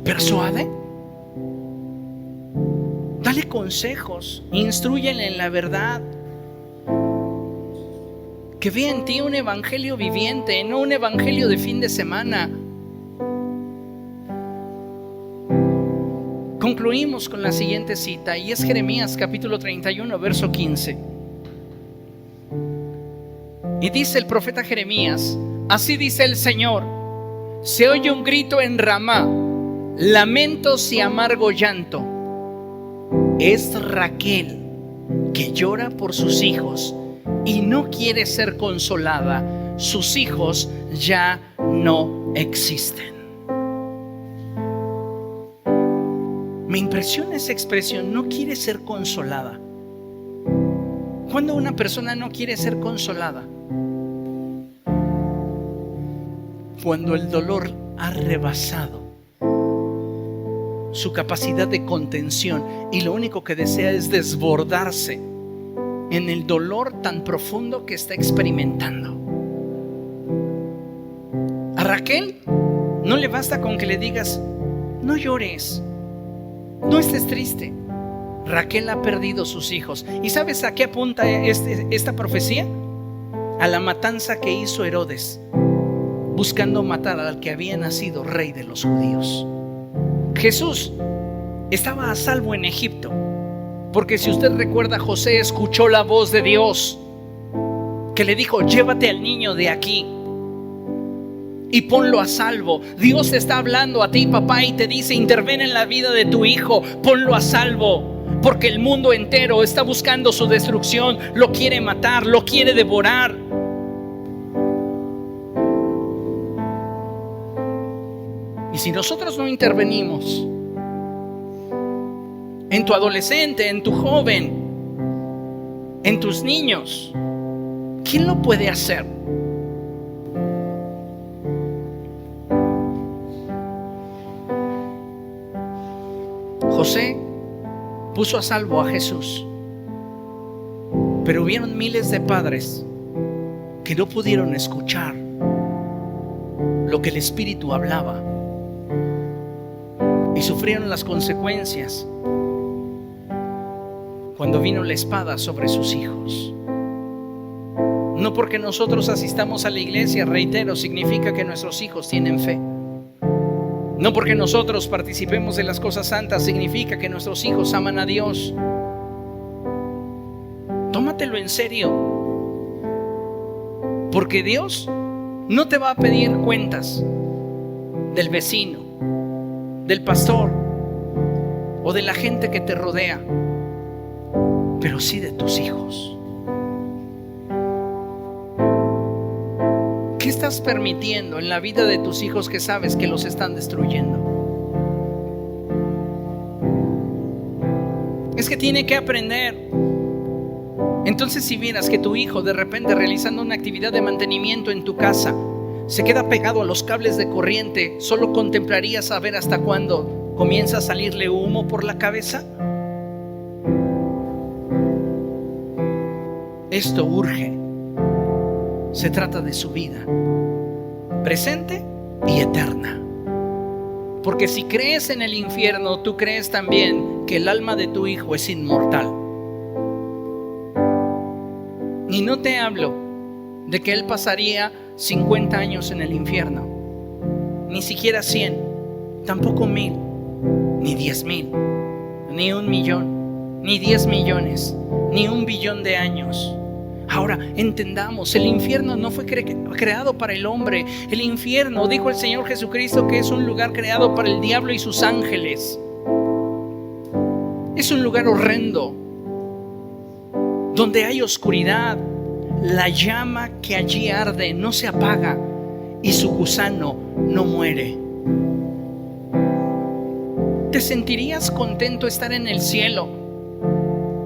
¿Persuade? Dale consejos, instrúyele en la verdad. Que vea en ti un evangelio viviente, no un evangelio de fin de semana. Concluimos con la siguiente cita, y es Jeremías capítulo 31, verso 15. Y dice el profeta Jeremías: así dice el Señor, se oye un grito en Ramá, lamentos y amargo llanto. Es Raquel que llora por sus hijos y no quiere ser consolada. Sus hijos ya no existen. Me impresiona esa expresión, no quiere ser consolada. ¿Cuándo una persona no quiere ser consolada? Cuando el dolor ha rebasado su capacidad de contención y lo único que desea es desbordarse en el dolor tan profundo que está experimentando. A Raquel no le basta con que le digas: no llores, no estés triste. Raquel ha perdido sus hijos. ¿Y sabes a qué apunta esta profecía? A la matanza que hizo Herodes, buscando matar al que había nacido rey de los judíos. Jesús estaba a salvo en Egipto, porque si usted recuerda, José escuchó la voz de Dios que le dijo: llévate al niño de aquí y ponlo a salvo. Dios te está hablando a ti, papá, y te dice: interven en la vida de tu hijo, ponlo a salvo, porque el mundo entero está buscando su destrucción, lo quiere matar, lo quiere devorar. Y si nosotros no intervenimos, en tu adolescente, en tu joven, en tus niños. ¿Quién lo puede hacer? José puso a salvo a Jesús, pero hubieron miles de padres que no pudieron escuchar lo que el Espíritu hablaba y sufrieron las consecuencias cuando vino la espada sobre sus hijos. No porque nosotros asistamos a la iglesia, reitero, significa que nuestros hijos tienen fe. No porque nosotros participemos de las cosas santas significa que nuestros hijos aman a Dios. Tómatelo en serio, porque Dios no te va a pedir cuentas del vecino, del pastor o de la gente que te rodea, pero sí de tus hijos. ¿Qué estás permitiendo en la vida de tus hijos que sabes que los están destruyendo? Es que tiene que aprender. Entonces, si vieras que tu hijo de repente realizando una actividad de mantenimiento en tu casa se queda pegado a los cables de corriente, ¿solo contemplarías a ver hasta cuándo comienza a salirle humo por la cabeza? Esto urge. Se trata de su vida, presente y eterna. Porque si crees en el infierno, tú crees también que el alma de tu hijo es inmortal. Y no te hablo de que él pasaría 50 años en el infierno, ni siquiera 100, tampoco 1000, ni 10,000, ni 1,000,000, ni 10 millones, ni 1,000,000,000 de años. Ahora entendamos, el infierno no fue creado para el hombre. El infierno, dijo el Señor Jesucristo, que es un lugar creado para el diablo y sus ángeles. Es un lugar horrendo, donde hay oscuridad. La llama que allí arde no se apaga y su gusano no muere. ¿Te sentirías contento estar en el cielo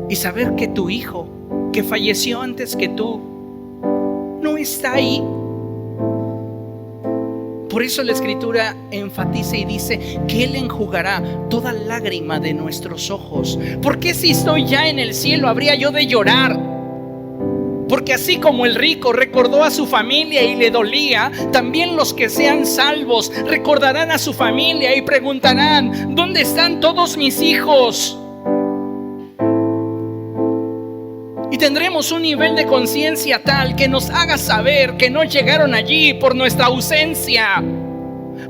y saber que tu hijo, que falleció antes que tú, no está ahí? Por eso la Escritura enfatiza y dice que Él enjugará toda lágrima de nuestros ojos. ¿Por qué si estoy ya en el cielo habría yo de llorar? Porque así como el rico recordó a su familia y le dolía, también los que sean salvos recordarán a su familia y preguntarán: ¿dónde están todos mis hijos? Y tendremos un nivel de conciencia tal que nos haga saber que no llegaron allí por nuestra ausencia,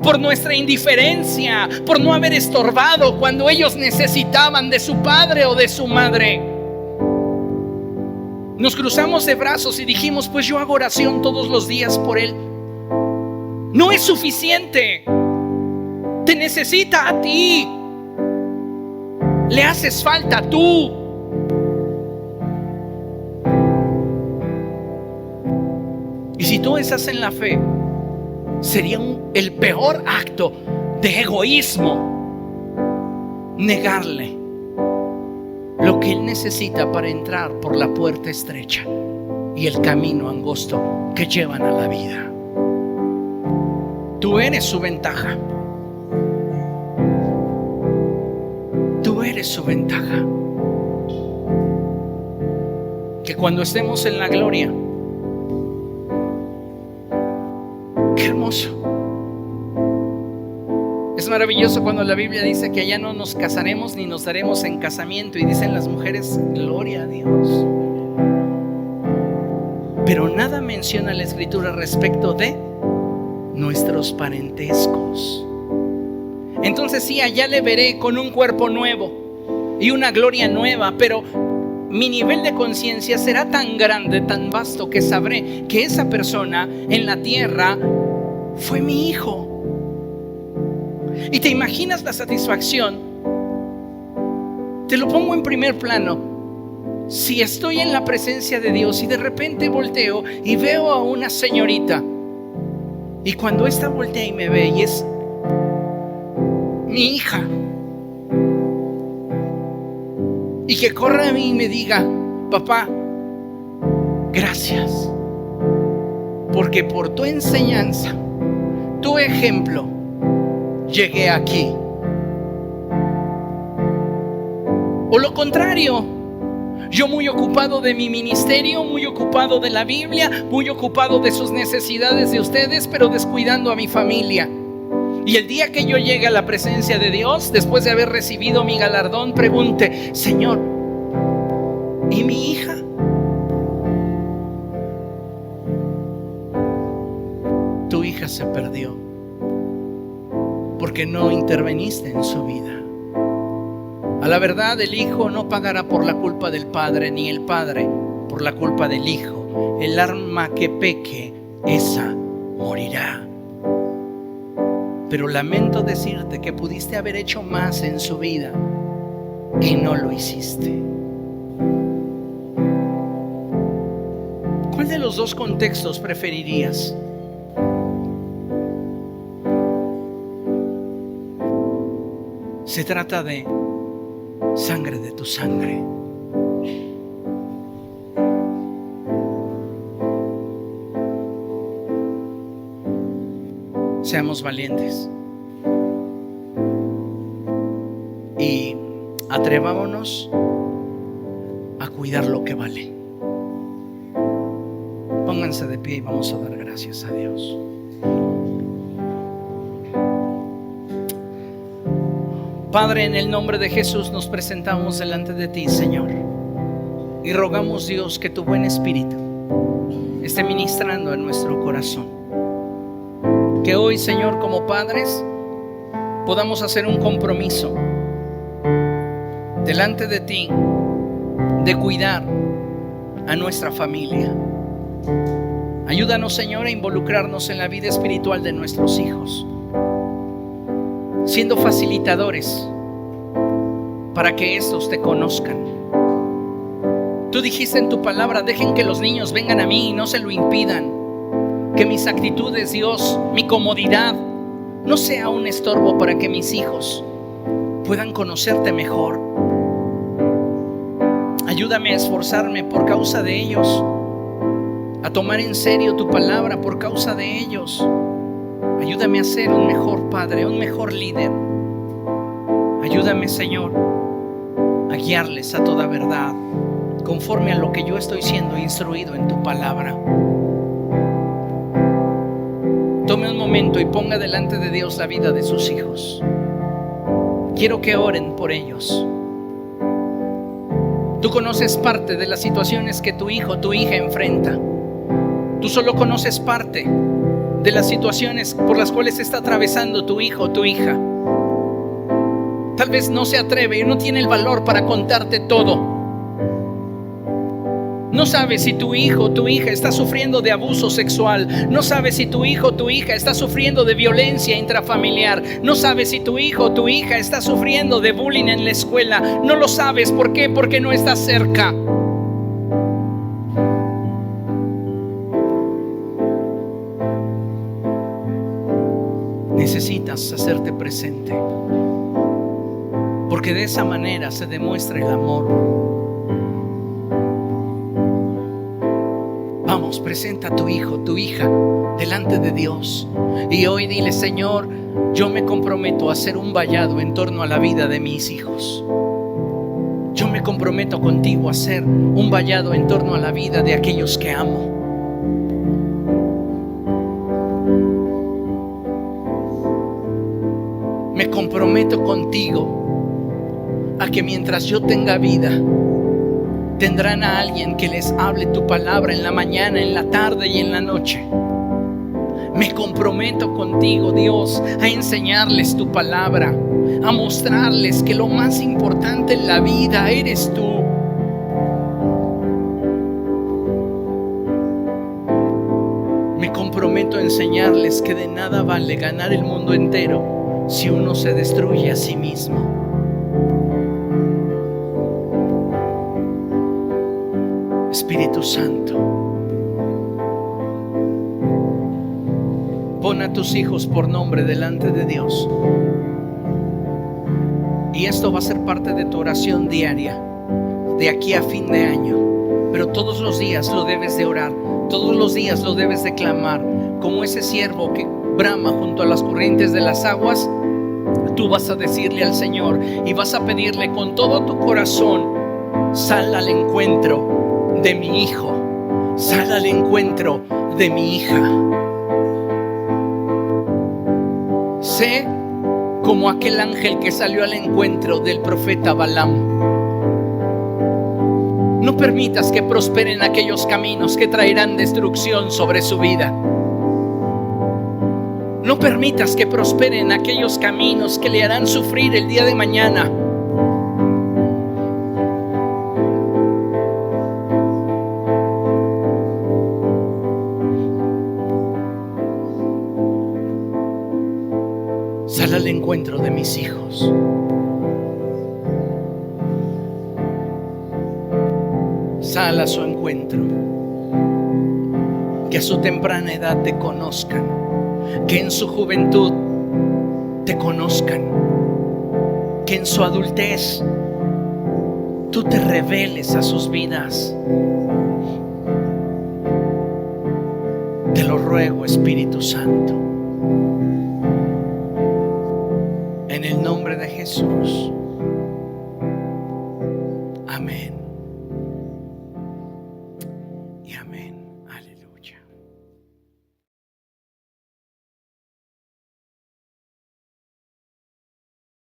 por nuestra indiferencia, por no haber estorbado cuando ellos necesitaban de su padre o de su madre. Nos cruzamos de brazos y dijimos: pues yo hago oración todos los días por él. No es suficiente. Te necesita a ti. Le haces falta tú. Y si tú estás en la fe, sería el peor acto de egoísmo negarle lo que él necesita para entrar por la puerta estrecha y el camino angosto que llevan a la vida. Tú eres su ventaja. Tú eres su ventaja. Que cuando estemos en la gloria, qué hermoso. Es maravilloso cuando la Biblia dice que allá no nos casaremos ni nos daremos en casamiento, y dicen las mujeres: gloria a Dios. Pero nada menciona la Escritura respecto de nuestros parentescos. Entonces sí, allá le veré con un cuerpo nuevo y una gloria nueva, pero mi nivel de conciencia será tan grande, tan vasto, que sabré que esa persona en la tierra fue mi hijo. ¿Y te imaginas la satisfacción? Te lo pongo en primer plano. Si estoy en la presencia de Dios y de repente volteo y veo a una señorita, y cuando esta voltea y me ve y es mi hija, y que corra a mí y me diga: papá, gracias, porque por tu enseñanza, tu ejemplo, llegué aquí. O lo contrario, yo muy ocupado de mi ministerio, muy ocupado de la Biblia, muy ocupado de sus necesidades de ustedes, pero descuidando a mi familia. Y el día que yo llegue a la presencia de Dios, después de haber recibido mi galardón, pregunte: Señor, ¿y mi hija? Tu hija se perdió porque no interveniste en su vida. A la verdad, el hijo no pagará por la culpa del padre, ni el padre por la culpa del hijo. El alma que peque, esa morirá. Pero lamento decirte que pudiste haber hecho más en su vida y no lo hiciste. ¿Cuál de los dos contextos preferirías? Se trata de sangre de tu sangre. Seamos valientes y atrevámonos a cuidar lo que vale. Pónganse de pie y vamos a dar gracias a Dios. Padre, en el nombre de Jesús nos presentamos delante de ti, Señor, y rogamos, Dios, que tu buen espíritu esté ministrando en nuestro corazón. Que hoy, Señor, como padres, podamos hacer un compromiso delante de ti de cuidar a nuestra familia. Ayúdanos, Señor, a involucrarnos en la vida espiritual de nuestros hijos, siendo facilitadores para que estos te conozcan. Tú dijiste en tu palabra: dejen que los niños vengan a mí y no se lo impidan. Que mis actitudes, Dios, mi comodidad, no sea un estorbo para que mis hijos puedan conocerte mejor. Ayúdame a esforzarme por causa de ellos, a tomar en serio tu palabra por causa de ellos. Ayúdame a ser un mejor padre, un mejor líder. Ayúdame, Señor, a guiarles a toda verdad, conforme a lo que yo estoy siendo instruido en tu palabra. Tome un momento y ponga delante de Dios la vida de sus hijos. Quiero que oren por ellos. Tú conoces parte de las situaciones que tu hijo, tu hija enfrenta. Tú solo conoces parte de las situaciones por las cuales está atravesando tu hijo o tu hija. Tal vez no se atreve y no tiene el valor para contarte todo. No sabes si tu hijo o tu hija está sufriendo de abuso sexual. No sabes si tu hijo o tu hija está sufriendo de violencia intrafamiliar. No sabes si tu hijo o tu hija está sufriendo de bullying en la escuela. No lo sabes. ¿Por qué? Porque no estás cerca. Necesitas hacerte presente, porque de esa manera se demuestra el amor. Vamos, presenta a tu hijo, tu hija delante de Dios y hoy dile: Señor, yo me comprometo a hacer un vallado en torno a la vida de mis hijos. Yo me comprometo contigo a hacer un vallado en torno a la vida de aquellos que amo. Me comprometo contigo a que mientras yo tenga vida, tendrán a alguien que les hable tu palabra en la mañana, en la tarde y en la noche. Me comprometo contigo, Dios, a enseñarles tu palabra, a mostrarles que lo más importante en la vida eres tú. Me comprometo a enseñarles que de nada vale ganar el mundo entero si uno se destruye a sí mismo. Espíritu Santo, pon a tus hijos por nombre delante de Dios. Y esto va a ser parte de tu oración diaria. de aquí a fin de año. Pero todos los días lo debes de orar, todos los días lo debes de clamar. Como ese siervo que brama junto a las corrientes de las aguas, tú vas a decirle al Señor y vas a pedirle con todo tu corazón: sal al encuentro de mi hijo, sal al encuentro de mi hija. Sé como aquel ángel que salió al encuentro del profeta Balaam. No permitas que prosperen aquellos caminos que traerán destrucción sobre su vida. No permitas que prosperen aquellos caminos que le harán sufrir el día de mañana. Sal al encuentro de mis hijos. Sal a su encuentro. Que a su temprana edad te conozcan. Que en su juventud te conozcan. Que en su adultez tú te reveles a sus vidas. Te lo ruego, Espíritu Santo. En el nombre de Jesús. Amén. Y amén.